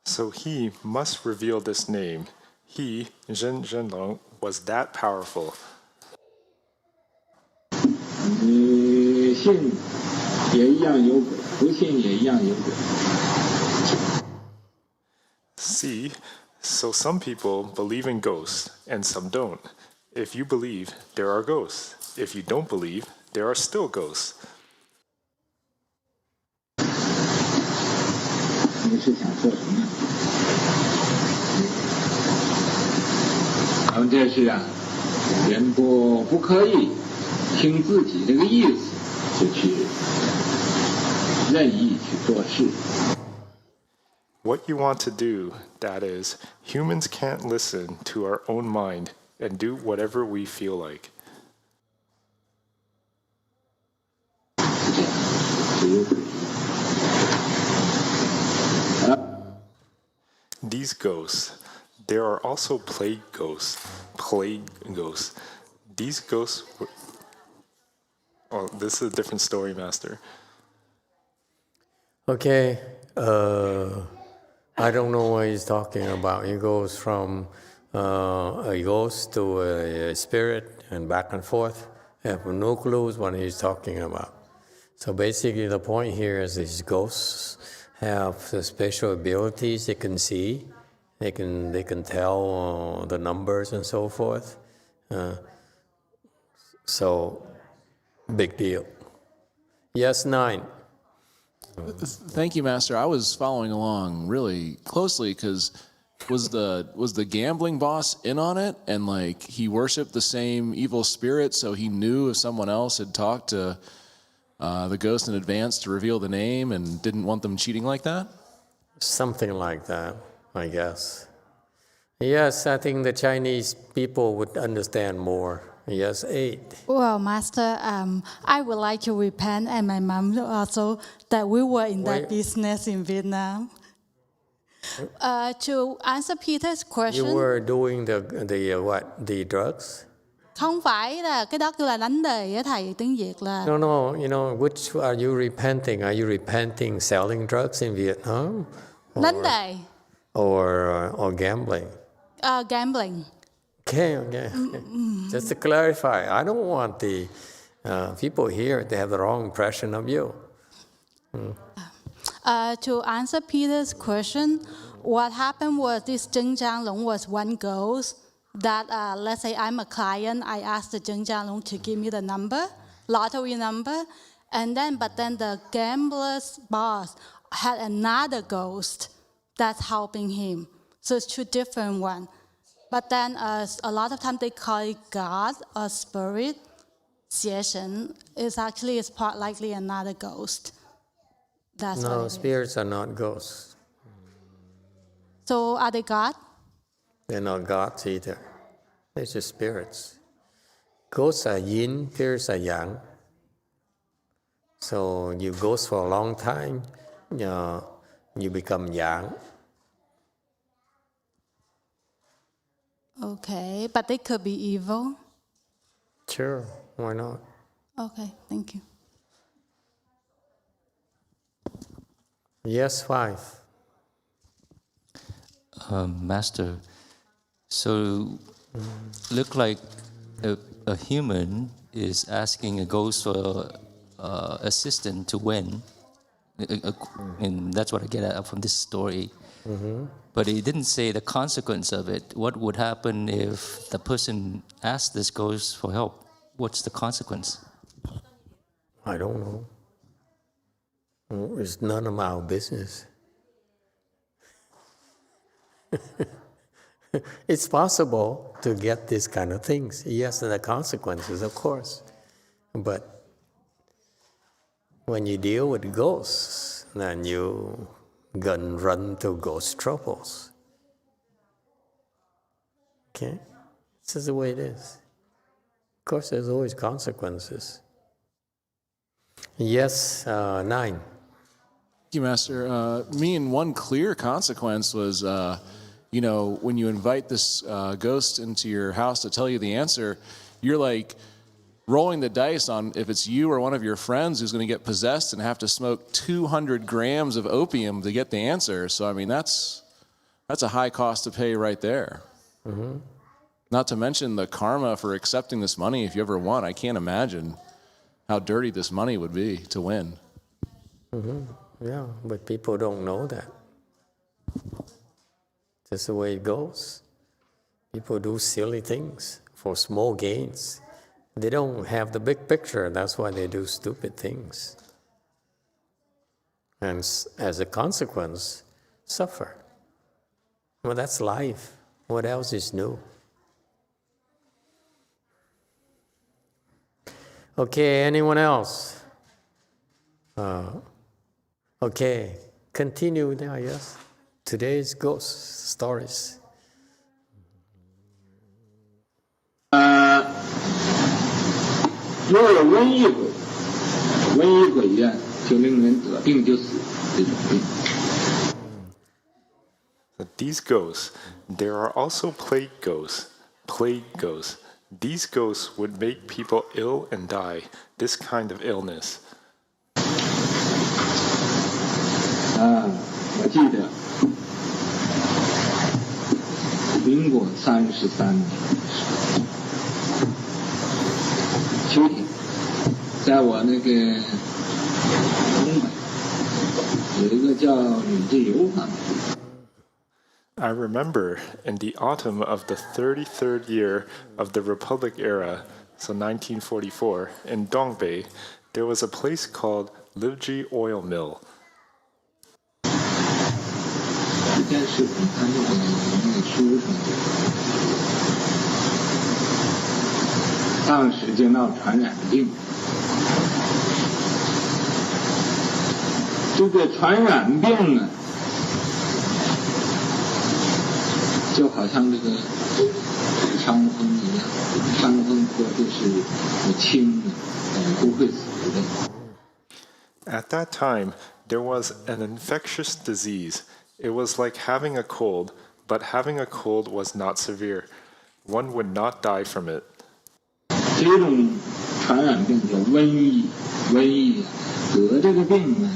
So he must reveal this name. He, Zhen Zhenlong, was that powerful. 你信也一样有鬼，不信也一样有鬼。 See, so some people believe in ghosts and some don't. If you believe, there are ghosts. If you don't believe, there are still ghosts. 你是想说什么？咱们这是啊，人不可以听自己这个意思就去任意去做事。 What you want to do, that is, humans can't listen to our own mind and do whatever we feel like. These ghosts, there are also plague ghosts. These ghosts were... Oh, this is a different story, Master. Okay, I don't know what he's talking about. He goes from a ghost to a spirit and back and forth. I have no clues what he's talking about. So basically the point here is these ghosts have special abilities. They can see, they can tell the numbers and so forth. So, big deal. Yes, 9. Thank you, Master. I was following along really closely because was the gambling boss in on it, and like he worshipped the same evil spirit, so he knew if someone else had talked to the ghost in advance to reveal the name and didn't want them cheating like that? Something like that, I guess. Yes, I think the Chinese people would understand more. Yes, 8. Well, Master, I would like to repent, and my mom also, that we were in that business in Vietnam. To answer Peter's question. You were doing the what? The drugs? Không phải là cái đó kêu là đánh đề á thầy, tiếng Việt là. No, you know, which are you repenting? Are you repenting selling drugs in Vietnam? Đánh đề. Or gambling? Gambling. Okay. Just to clarify, I don't want the people here to have the wrong impression of you. To answer Peter's question, what happened was this Zheng Jianglong was one ghost that, let's say I'm a client, I asked the Zheng Jianglong to give me the number, lottery number, but then the gambler's boss had another ghost that's helping him. So it's 2 different ones. But then a lot of times they call it God or spirit. 邪神is actually it's part likely another ghost. That's no, spirits are not ghosts. So are they God? They're not gods either. They're just spirits. Ghosts are yin, spirits are yang. So you ghost for a long time, you become yang. Okay, but they could be evil. Sure, why not? Okay, thank you. Yes, 5. Master, so look like a human is asking a ghost for assistance to win, and that's what I get out from this story. Mm-hmm. But he didn't say the consequence of it. What would happen if the person asked this ghost for help? What's the consequence? I don't know. It's none of our business. It's possible to get these kind of things. Yes, and the consequences, of course. But when you deal with ghosts, then you gonna run to ghost troubles. Okay? This is the way it is. Of course, there's always consequences. Yes, 9. Thank you, Master. Me and one clear consequence was, when you invite this ghost into your house to tell you the answer, you're like rolling the dice on if it's you or one of your friends who's going to get possessed and have to smoke 200 grams of opium to get the answer. So, I mean, that's a high cost to pay right there. Mm-hmm. Not to mention the karma for accepting this money if you ever won. I can't imagine how dirty this money would be to win. Mm-hmm. Yeah, but people don't know that. That's the way it goes. People do silly things for small gains. They don't have the big picture. That's why they do stupid things. And as a consequence, suffer. Well, that's life. What else is new? Okay, anyone else? Okay, continue now, yes? Today's ghost stories. 如果有瘟疫鬼呀，就令人得病就死这种病。 These ghosts, there are also plague ghosts. These ghosts would make people ill and die. This kind of illness. 我记得民国33年秋天，在我那个东北有一个叫吕自由坊。 I remember in the autumn of the 33rd year of the Republic era, so 1944, in Dongbei, there was a place called Livji Oil Mill. 这件事你看那个书上，当时就闹传染病。这个传染病啊，就好像这个伤风一样，伤风或者是轻的，不会死的。 At that time, there was an infectious disease. It was like having a cold, but having a cold was not severe. One would not die from it. 这种传染病叫瘟疫，得这个病呢，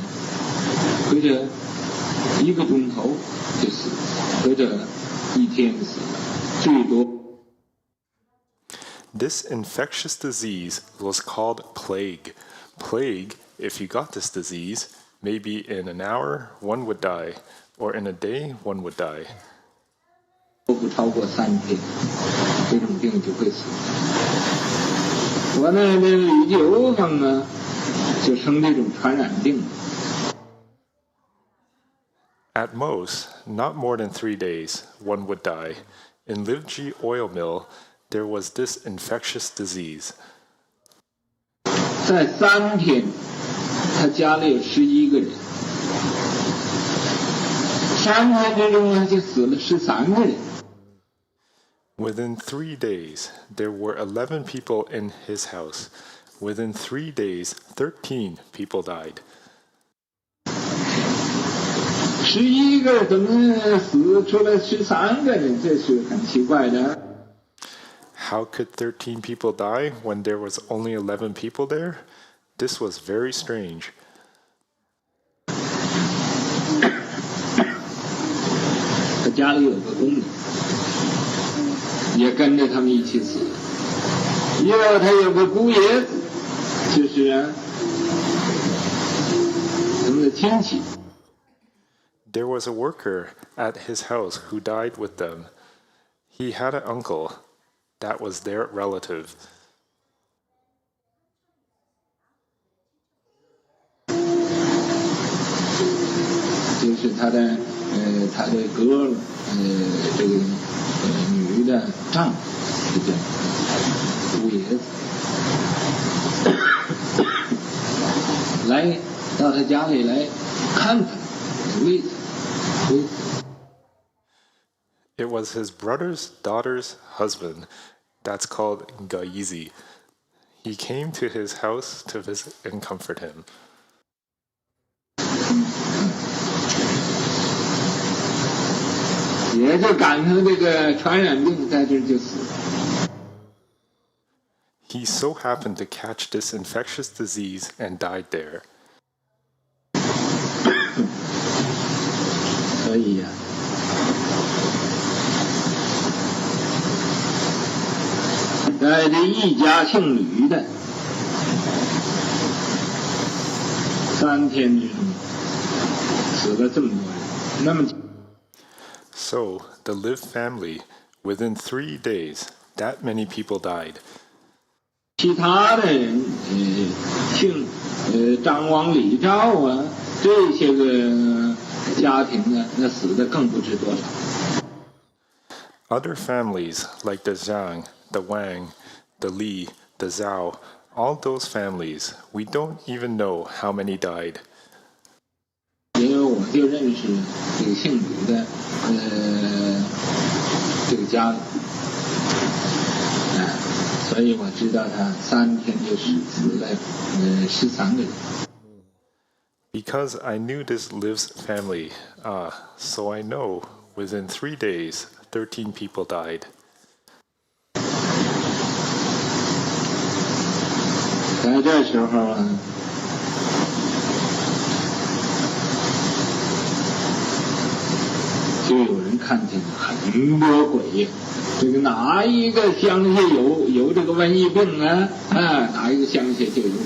或者1个钟头就死，或者1天死，最多。 This infectious disease was called plague. Plague, if you got this disease, maybe in an hour one would die, or in a day one would die. 不超过3天，这种病就会死。我那吕自由坊呢，就生这种传染病。 At most, not more than 3 days, one would die. In Livji Oil Mill, there was this infectious disease. 在3天，他家里有11个人，3天之中呢，就死了13个人。 Within 3 days, there were 11 people in his house. Within 3 days, 13 people died. 11个怎么死出来13个人？这是很奇怪的。 How could 13 people die when there was only 11 people there? This was very strange. 他家里有个工人，也跟着他们一起死。他有个姑爷子，就是他们的亲戚。 There was a worker at his house who died with them. He had an uncle that was their relative. 就是他的哥们，这个女的丈夫，这叫姑爷子，来到他家里来看看，为什么？ It was his brother's daughter's husband. That's called Gaizi. He came to his house to visit and comfort him. 也就赶上这个传染病，在这儿就死了。 He so happened to catch this infectious disease and died there. 所以呀、这一家姓吕的，3天之中死了这么多人，那么。 So, the Liv family, within 3 days, that many people died. 其他的人，姓张王李赵啊，这些个家庭呢，那死的更不知多少。 Other families, like the Zhang, the Wang, the Li, the Zhao, all those families, we don't even know how many died. 因为我就认识这个姓吕的，这个家族，所以我知道他3天就死了13个人。 Because I knew this Liv's family, so I know within 3 days, 13 people died. 在这时候啊。 就有人看见很多鬼，这个哪一个乡下有这个瘟疫病啊？哪一个乡下就有鬼。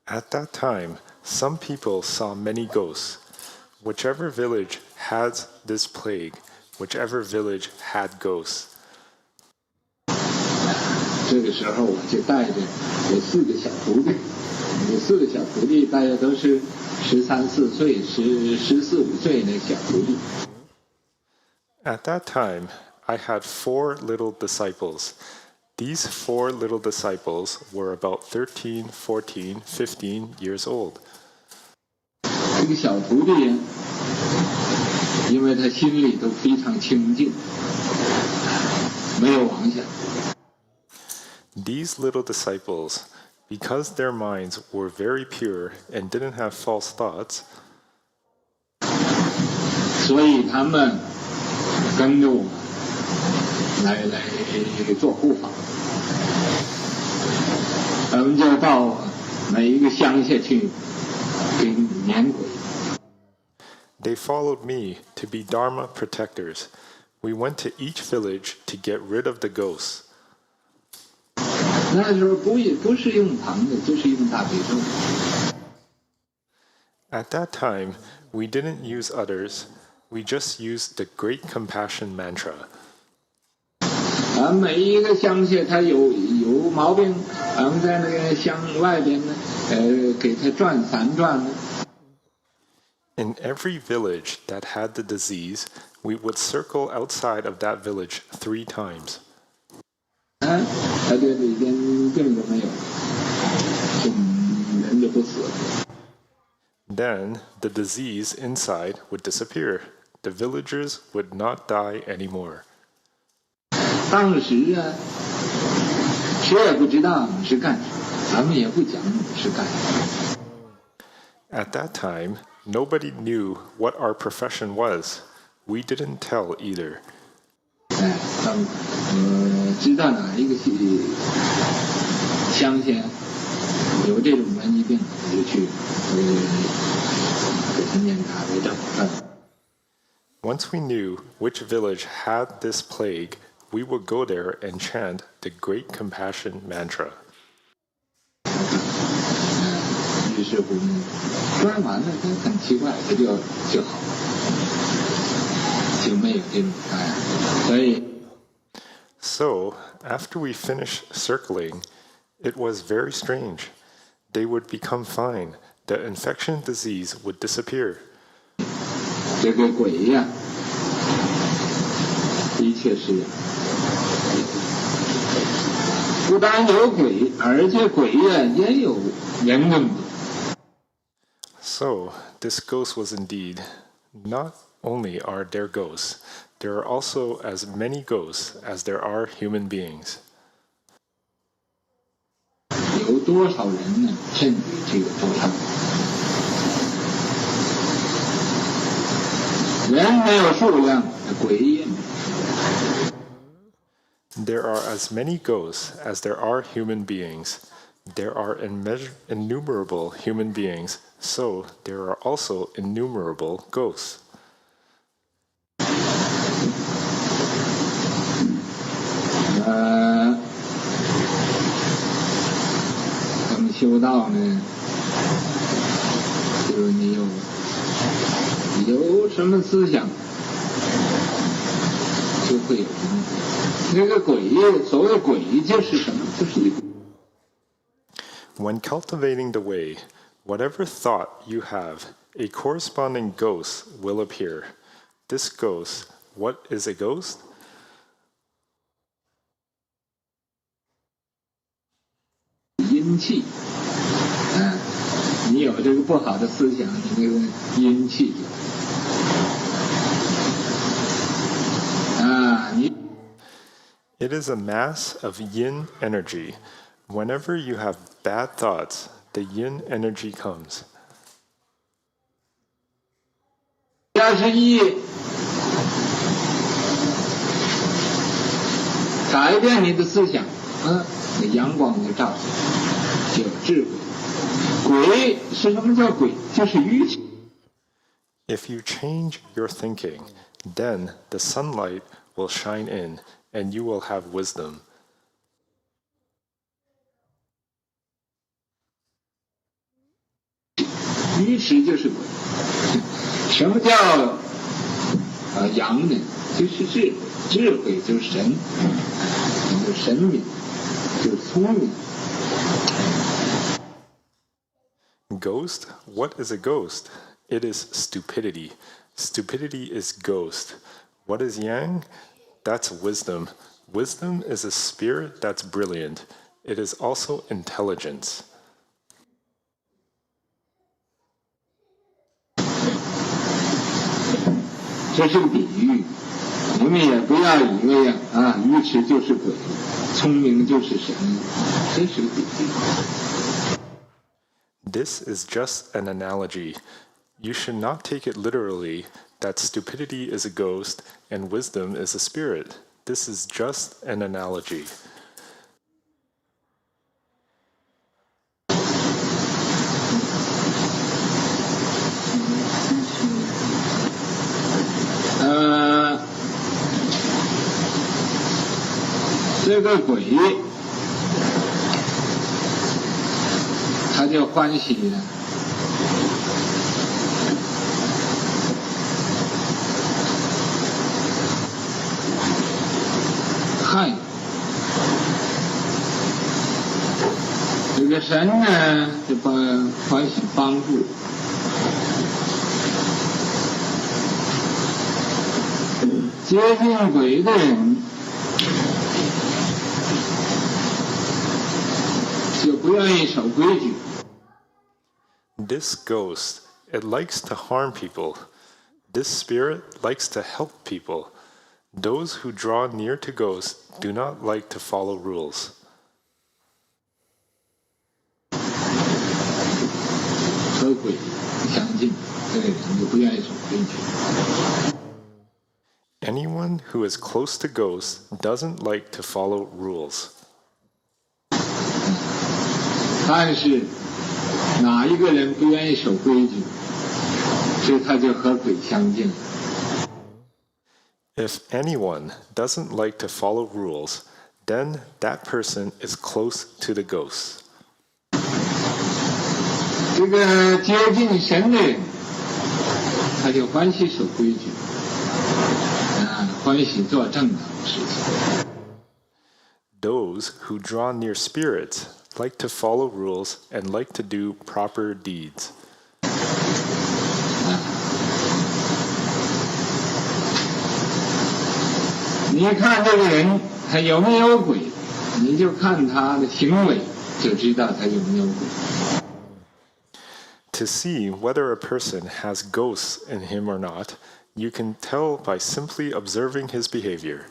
At that time, some people saw many ghosts. Whichever village had this plague, whichever village had ghosts. 这个时候我就带着我4个小徒弟，我4个小徒弟大家都是13、14岁、14、15岁的小徒弟。 At that time, I had 4 little disciples. These 4 little disciples were about 13, 14, 15 years old. 这个小徒弟，因为他心里都非常清净，没有妄想。 These little disciples, because their minds were very pure and didn't have false thoughts, 所以他们跟着我来做护法，咱们就到每一个乡下去给撵鬼。 they followed me to be Dharma protectors. We went to each village to get rid of the ghosts. 那时候不是用旁的，就是用大悲咒。 At that time, we didn't use others. We just used the Great Compassion mantra. 每一个乡下他有毛病，咱们在那个乡外边呢，给他转3转呢。 In every village that had the disease, we would circle outside of that village 3 times. 他这里边病都没有，人就不死了。 Then the disease inside would disappear. The villagers would not die anymore. 当时啊，谁也不知道你是干什么，咱们也不讲你是干什么。 At that time, nobody knew what our profession was. We didn't tell either. 知道哪一个乡下有这种瘟疫病，我就去给他念大悲咒。Once we knew which village had this plague, we would go there and chant the Great Compassion mantra. 于是乎，转完了，他很奇怪，他就好，就没有这种所以。 So, after we finished circling, it was very strange. They would become fine. The infection disease would disappear. 这个鬼呀，的确是，不但有鬼，而且鬼呀也有人那么多。 So, this ghost was indeed not only are there ghosts. There are also as many ghosts as there are human beings. 有多少人呢？甚于这个多少？人没有数量，鬼也没有数量。 There are as many ghosts as there are human beings. There are innumerable human beings, so there are also innumerable ghosts. 咱们修道呢，就是你有什么思想，就会有什么。那个鬼，所谓鬼就是什么？就是一个。 When cultivating the way, whatever thought you have, a corresponding ghost will appear. This ghost, what is a ghost? 阴气，你有这个不好的思想，你那个阴气你。 It is a mass of yin energy. Whenever you have bad thoughts, the yin energy comes. 要是一改变你的思想，那阳光就照进来，就有智慧。鬼是什么叫鬼？就是愚痴。 If you change your thinking, then the sunlight will shine in, and you will have wisdom. 愚痴就是鬼。什么叫阳呢？就是智慧，智慧就是神，就是神明，就是聪明。 Ghost? What is a ghost? It is stupidity. Stupidity is ghost. What is yang? That's wisdom. Wisdom is a spirit that's brilliant. It is also intelligence. 这是个比喻，你们也不要以为愚痴就是鬼，聪明就是神，这是个比喻。 This is just an analogy. You should not take it literally that stupidity is a ghost and wisdom is a spirit. This is just an analogy. 这个鬼，他就欢喜了。害这个神呢，就欢喜帮助。接近鬼的人。 This ghost, it likes to harm people. This spirit likes to help people. Those who draw near to ghosts do not like to follow rules. Anyone who is close to ghosts doesn't like to follow rules. 但是哪一个人不愿意守规矩，所以他就和鬼相近。 If anyone doesn't like to follow rules, then that person is close to the ghosts. 这个接近神的人，他就欢喜守规矩，欢喜做正当的事情。 Those who draw near spirits like to follow rules and like to do proper deeds. 你看这个人他有没有鬼，你就看他的行为，就知道他有没有鬼。 To see whether a person has ghosts in him or not, You can tell by simply observing his behavior.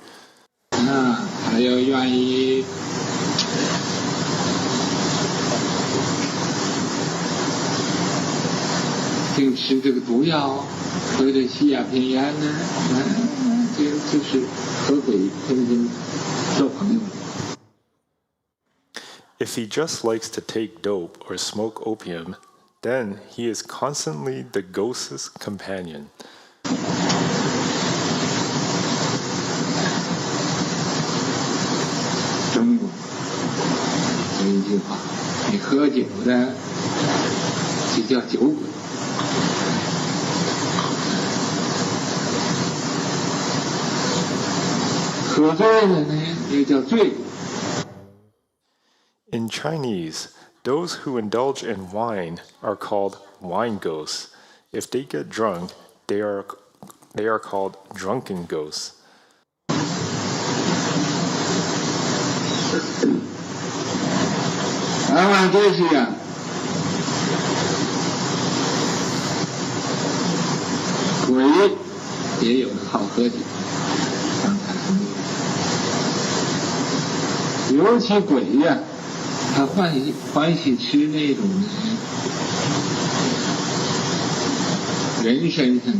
还有愿意净吃这个毒药，或者吸鸦片烟呢，就是和鬼天天做朋友。If he just likes to take dope or smoke opium, then he is constantly the ghost's companion. 中国有一句话，你喝酒的就叫酒鬼。喝醉了呢，又叫醉鬼。 In Chinese, those who indulge in wine are called wine ghosts. If they get drunk, they are called drunken ghosts. 这是呀，鬼也有的好喝酒，刚才说的，尤其鬼呀，他欢喜吃那种人身上，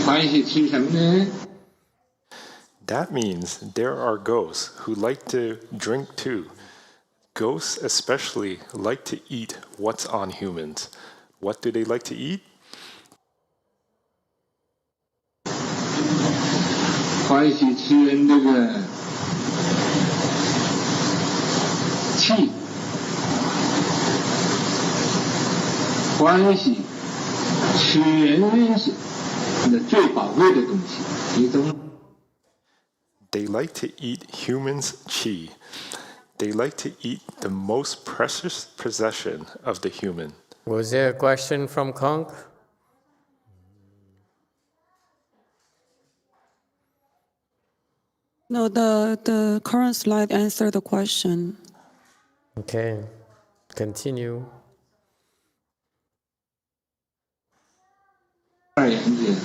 欢喜吃什么呢？ That means there are ghosts who like to drink too. Ghosts especially like to eat what's on humans. What do they like to eat? 欢喜吃人这个气，欢喜吃人的最宝贵的东西，一种。 They like to eat humans' qi. They like to eat the most precious possession of the human. Was there a question from Kong? No, the current slide answered the question. Okay, continue. 而言之，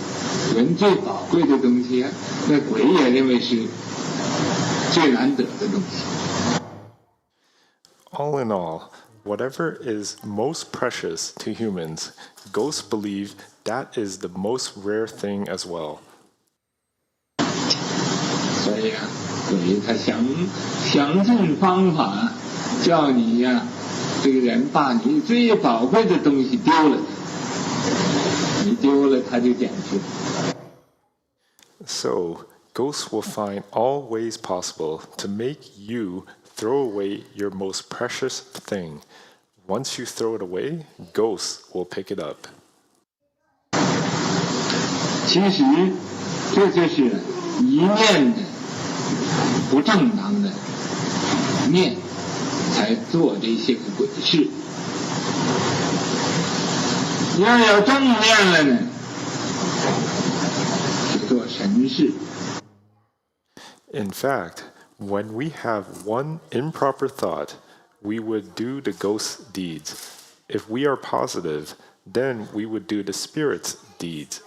人最宝贵的东西，那鬼也认为是最难得的东西。 All in all, whatever is most precious to humans, ghosts believe that is the most rare thing as well. 所以啊，鬼他想尽方法叫你呀，这个人把你最宝贵的东西丢了，你丢了他就捡去。 So, ghosts will find all ways possible to make you throw away your most precious thing. Once you throw it away, ghosts will pick it up. 其实这就是一念的不正当的念，才做这些个鬼事。要有正念了呢，就做神事。 In fact, when we have one improper thought, we would do the ghost's deeds. If we are positive, then we would do the spirit's deeds.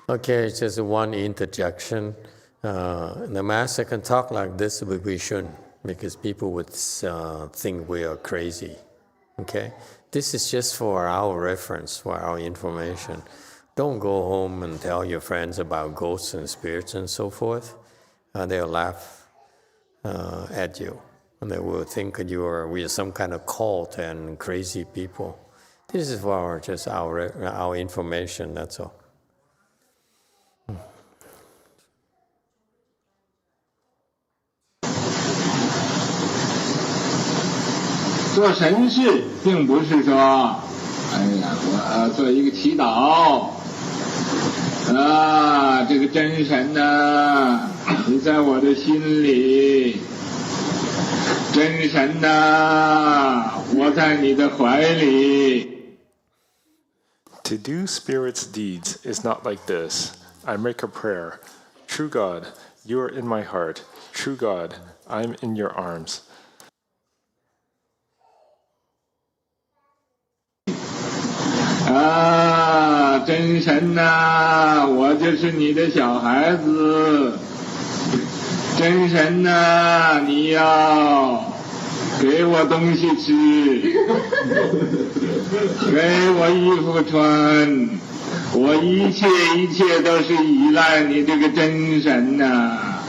Okay, just one interjection. The master can talk like this, but we shouldn't, because people would think we are crazy. Okay? This is just for our reference, for our information. Don't go home and tell your friends about ghosts and spirits and so forth. They'll laugh at you. And they will think we are some kind of cult and crazy people. This is for just our information, that's all. 做神事，并不是说，哎呀，我做一个祈祷，这个真神呐，你在我的心里，真神呐，我在你的怀里。 To do spirit's deeds is not like this. I make a prayer. True God, you are in my heart. True God, I'm in your arms. 真神呐，我就是你的小孩子。真神呐，你要给我东西吃，给我衣服穿，我一切都是依赖你这个真神呐。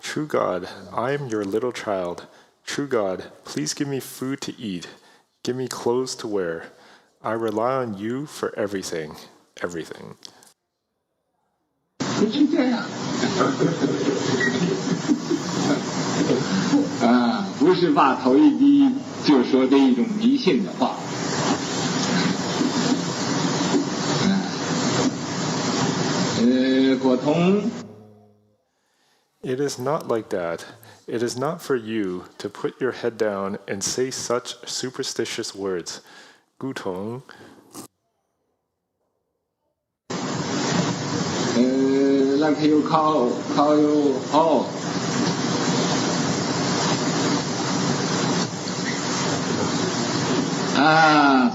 True God, I am your little child. True God, please give me food to eat. Give me clothes to wear. I rely on you for everything, everything. 不是这样啊，不是把头一低就说这一种迷信的话。果同。It is not like that. It is not for you to put your head down and say such superstitious words. Gutong. 那可有靠有好。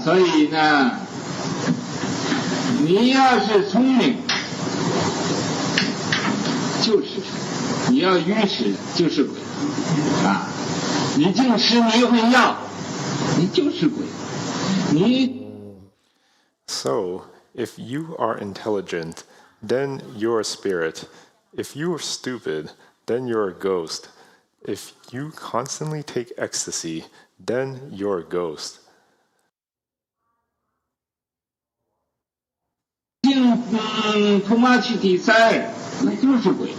所以呢，你要是聪明，就是神；你要愚痴，就是鬼。你净吃迷魂药，你就是鬼。So, if you are intelligent, then you're a spirit. If you are stupid, then you're a ghost. If you constantly take ecstasy, then you're a ghost. 吐马去比赛，那就是鬼，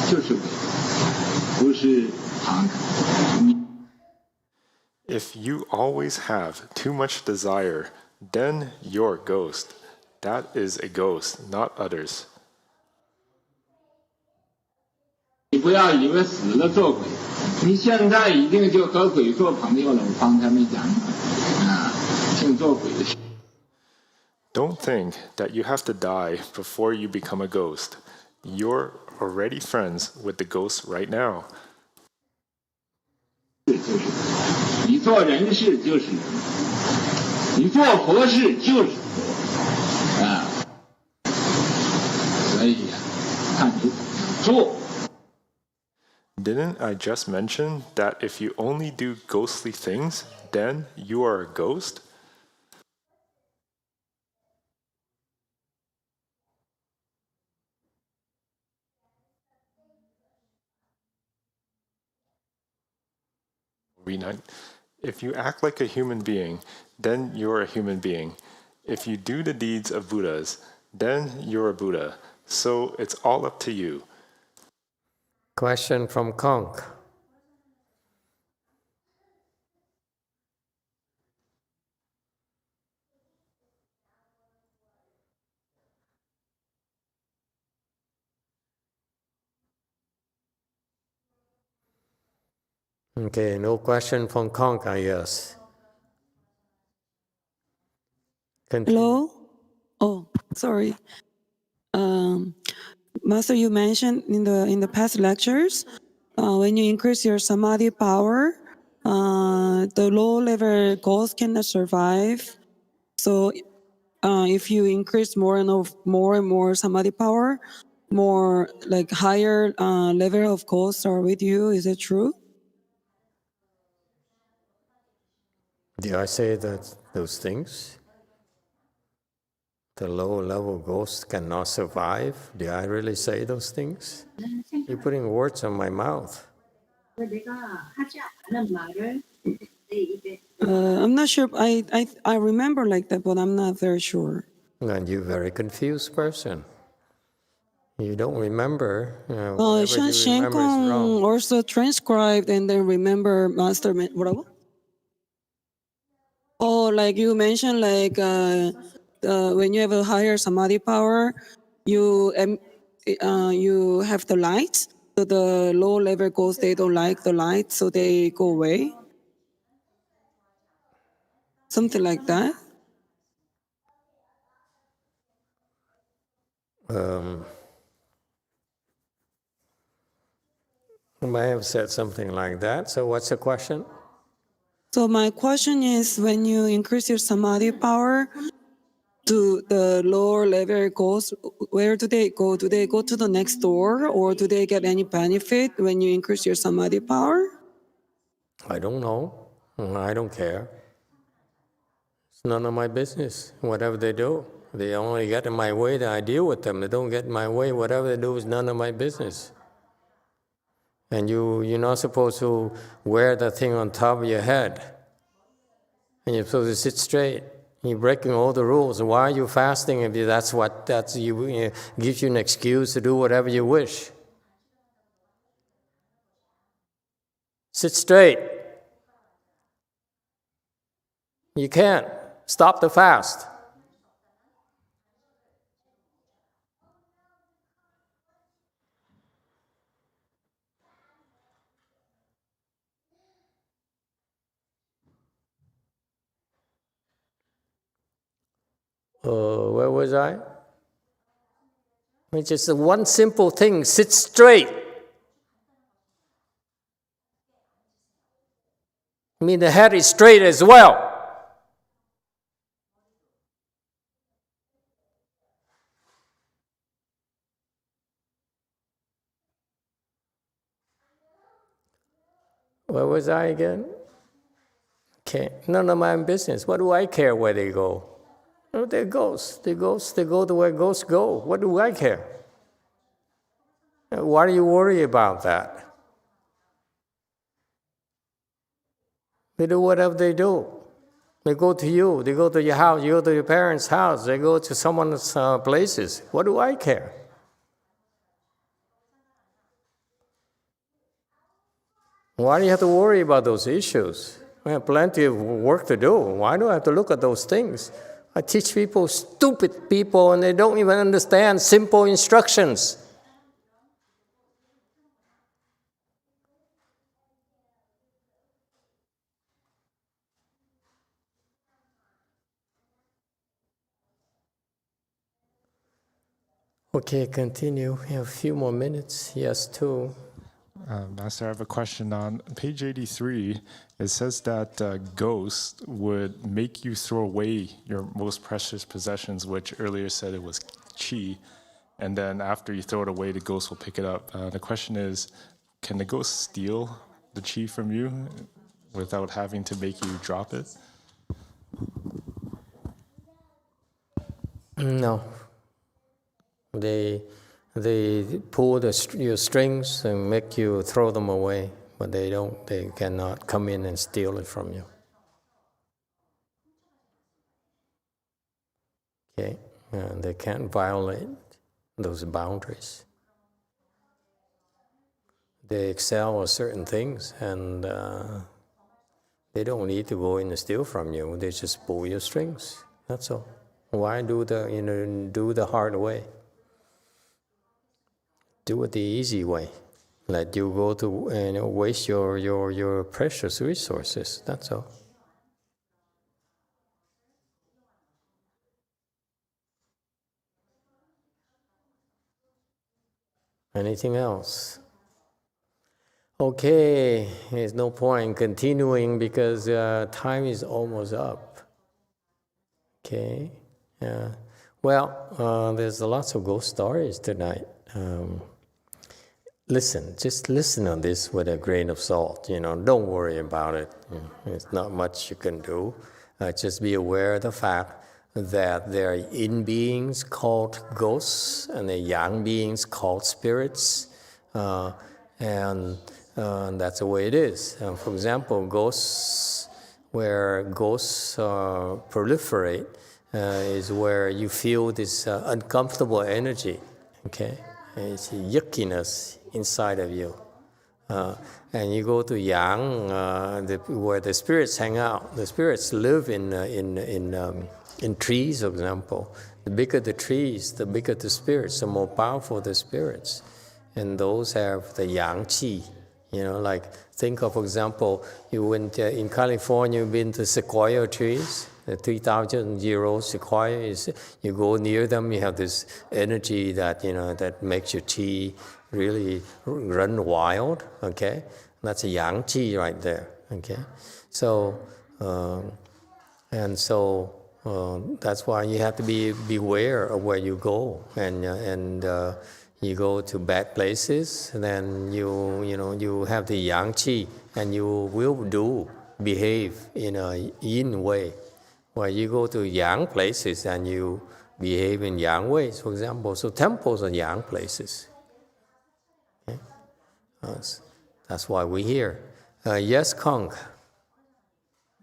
就是鬼，不是堂。If you always have too much desire, then you're a ghost. That is a ghost, not others. 你不要以为死了做鬼，你现在一定就和鬼做朋友了。我刚才没讲净做鬼的事。Don't think that you have to die before you become a ghost. You're already friends with the ghosts right now. 你做人事就是人，你做佛事就是所以看你怎么做。Didn't I just mention that if you only do ghostly things, then you are a ghost? If you act like a human being, then you're a human being. If you do the deeds of Buddhas, then you're a Buddha. So it's all up to you. Question from Conk. Okay, no question from Conk, I guess. Continue. Hello? Oh, sorry. Master, you mentioned in the past lectures, when you increase your samadhi power, the low-level ghosts cannot survive. So, if you increase more and more samadhi power, more like higher level of ghosts are with you. Is it true? Did I say those things? The low-level ghosts cannot survive? Did I really say those things? You're putting words on my mouth. I'm not sure. I remember like that, but I'm not very sure. And you're a very confused person. You don't remember. Whatever Shan you remember is wrong. also transcribed and then remember Master. What? Oh, like you mentioned, like when you have a higher samadhi power, you have the light. So the low level ghosts, they don't like the light, so they go away. Something like that. I may have said something like that. So what's the question? So my question is, when you increase your samadhi power, do the lower level ghosts, where do they go? Do they go to the next door, or do they get any benefit when you increase your samadhi power? I don't know. I don't care. It's none of my business. Whatever they do, they only get in my way, then I deal with them. They don't get in my way. Whatever they do is none of my business. And you're not supposed to wear the thing on top of your head. And you're supposed to sit straight. You're breaking all the rules. Why are you fasting if gives you an excuse to do whatever you wish? Sit straight. You can't. Stop the fast. Where was I? It's just one simple thing, sit straight. I mean, the head is straight as well. Where was I again? Okay, none of my business. What do I care where they go? Oh, they're ghosts. They go to where ghosts go. What do I care? Why do you worry about that? They do whatever they do. They go to you. They go to your house. You go to your parents' house. They go to someone's places. What do I care? Why do you have to worry about those issues? We have plenty of work to do. Why do I have to look at those things? I teach people, stupid people, and they don't even understand simple instructions. Okay, continue. We have a few more minutes. Yes, two. Master, I have a question on page 83. It says that ghosts would make you throw away your most precious possessions, which earlier said it was chi, and then after you throw it away, the ghost will pick it up. The question is, can the ghost steal the chi from you without having to make you drop it? No. They pull your strings and make you throw them away, but they cannot come in and steal it from you. Okay, and they can't violate those boundaries. They excel at certain things, and they don't need to go in and steal from you. They just pull your strings. That's all. Why do the hard way? Do it the easy way. Let you go to waste your precious resources. That's all. Anything else? Okay, there's no point continuing because time is almost up. Okay, yeah. Well, there's lots of ghost stories tonight. Just listen on this with a grain of salt. Don't worry about it. There's not much you can do. Just be aware of the fact that there are yin beings called ghosts and there are yang beings called spirits, and that's the way it is. For example, where ghosts proliferate is where you feel this uncomfortable energy. Okay, it's yuckiness inside of you. And you go to yang, where the spirits hang out. The spirits live in trees, for example. The bigger the trees, the bigger the spirits, the more powerful the spirits. And those have the yang qi. Like think of, for example, you went in California, you've been to sequoia trees. The 3,000-year-old sequoia you go near them, you have this energy that that makes your qi really run wild. Okay, that's a yang qi right there. Okay, so that's why you have to be beware of where you go, and you go to bad places, then you have the yang qi, and you will behave in a yin way. Where you go to yang places and you behave in yang ways, for example. So temples are yang places. Okay? That's why we're here. Yes, Kong.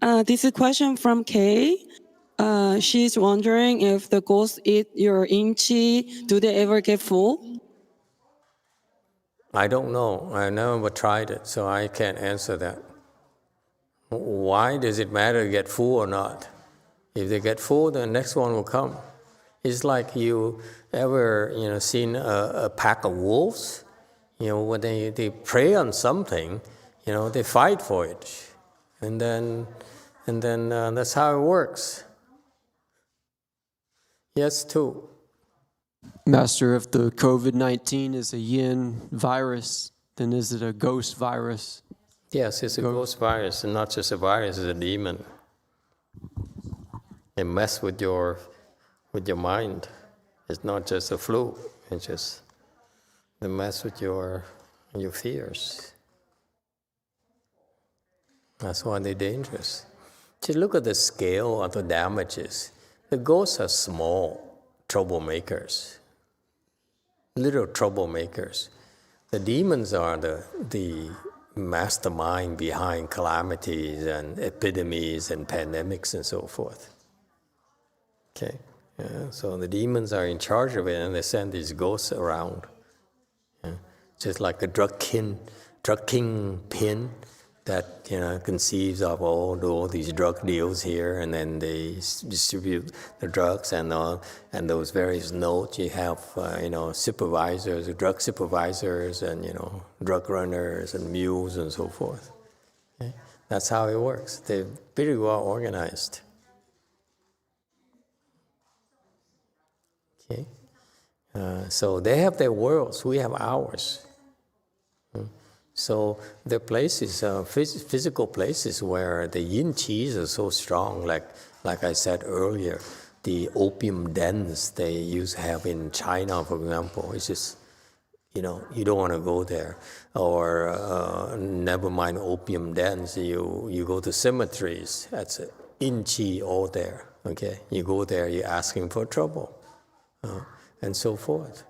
This is a question from Kay. She's wondering if the ghosts eat your inchi, do they ever get full? I don't know. I never tried it, so I can't answer that. Why does it matter to get full or not? If they get full, the next one will come. It's like you ever seen a pack of wolves? When they prey on something, they fight for it, and then that's how it works. Yes, too. Master, if the COVID-19 is a yin virus, then is it a ghost virus? Yes, it's a ghost virus, and not just a virus, it's a demon. It messes with your mind. It's not just a flu, it's just they mess with your fears. That's why they're dangerous. Just look at the scale of the damages. The ghosts are small troublemakers, little troublemakers. The demons are the mastermind behind calamities and epidemics and pandemics and so forth. Okay, so the demons are in charge of it, and they send these ghosts around. Just like a drug kingpin that conceives of all these drug deals here, and then they distribute the drugs and those various nodes. You have supervisors, drug supervisors, and drug runners and mules and so forth. Okay? That's how it works. They're pretty well organized. Okay, so they have their worlds. We have ours. So there are places, physical places where the yin qis are so strong, like I said earlier, the opium dens they used to have in China, for example. It's just, you don't want to go there. Or never mind opium dens, you go to cemeteries, that's yin qi all there, okay? You go there, you're asking for trouble, and so forth.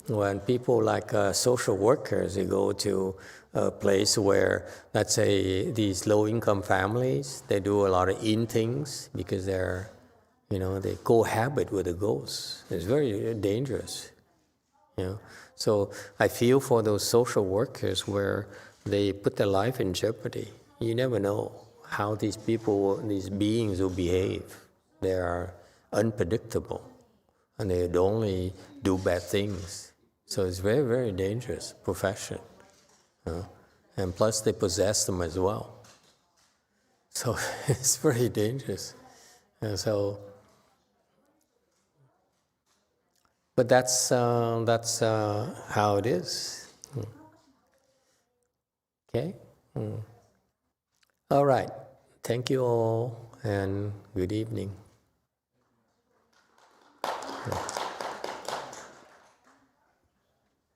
When people like social workers, they go to a place where, let's say, these low-income families, they do a lot of in things because they're, they cohabit with the ghosts. It's very dangerous. So I feel for those social workers where they put their life in jeopardy. You never know how these people, these beings will behave. They are unpredictable, and they only do bad things. So it's very, very dangerous profession. And plus they possess them as well. So it's very dangerous. And so, but that's how it is. Okay? All right. Thank you all, and good evening.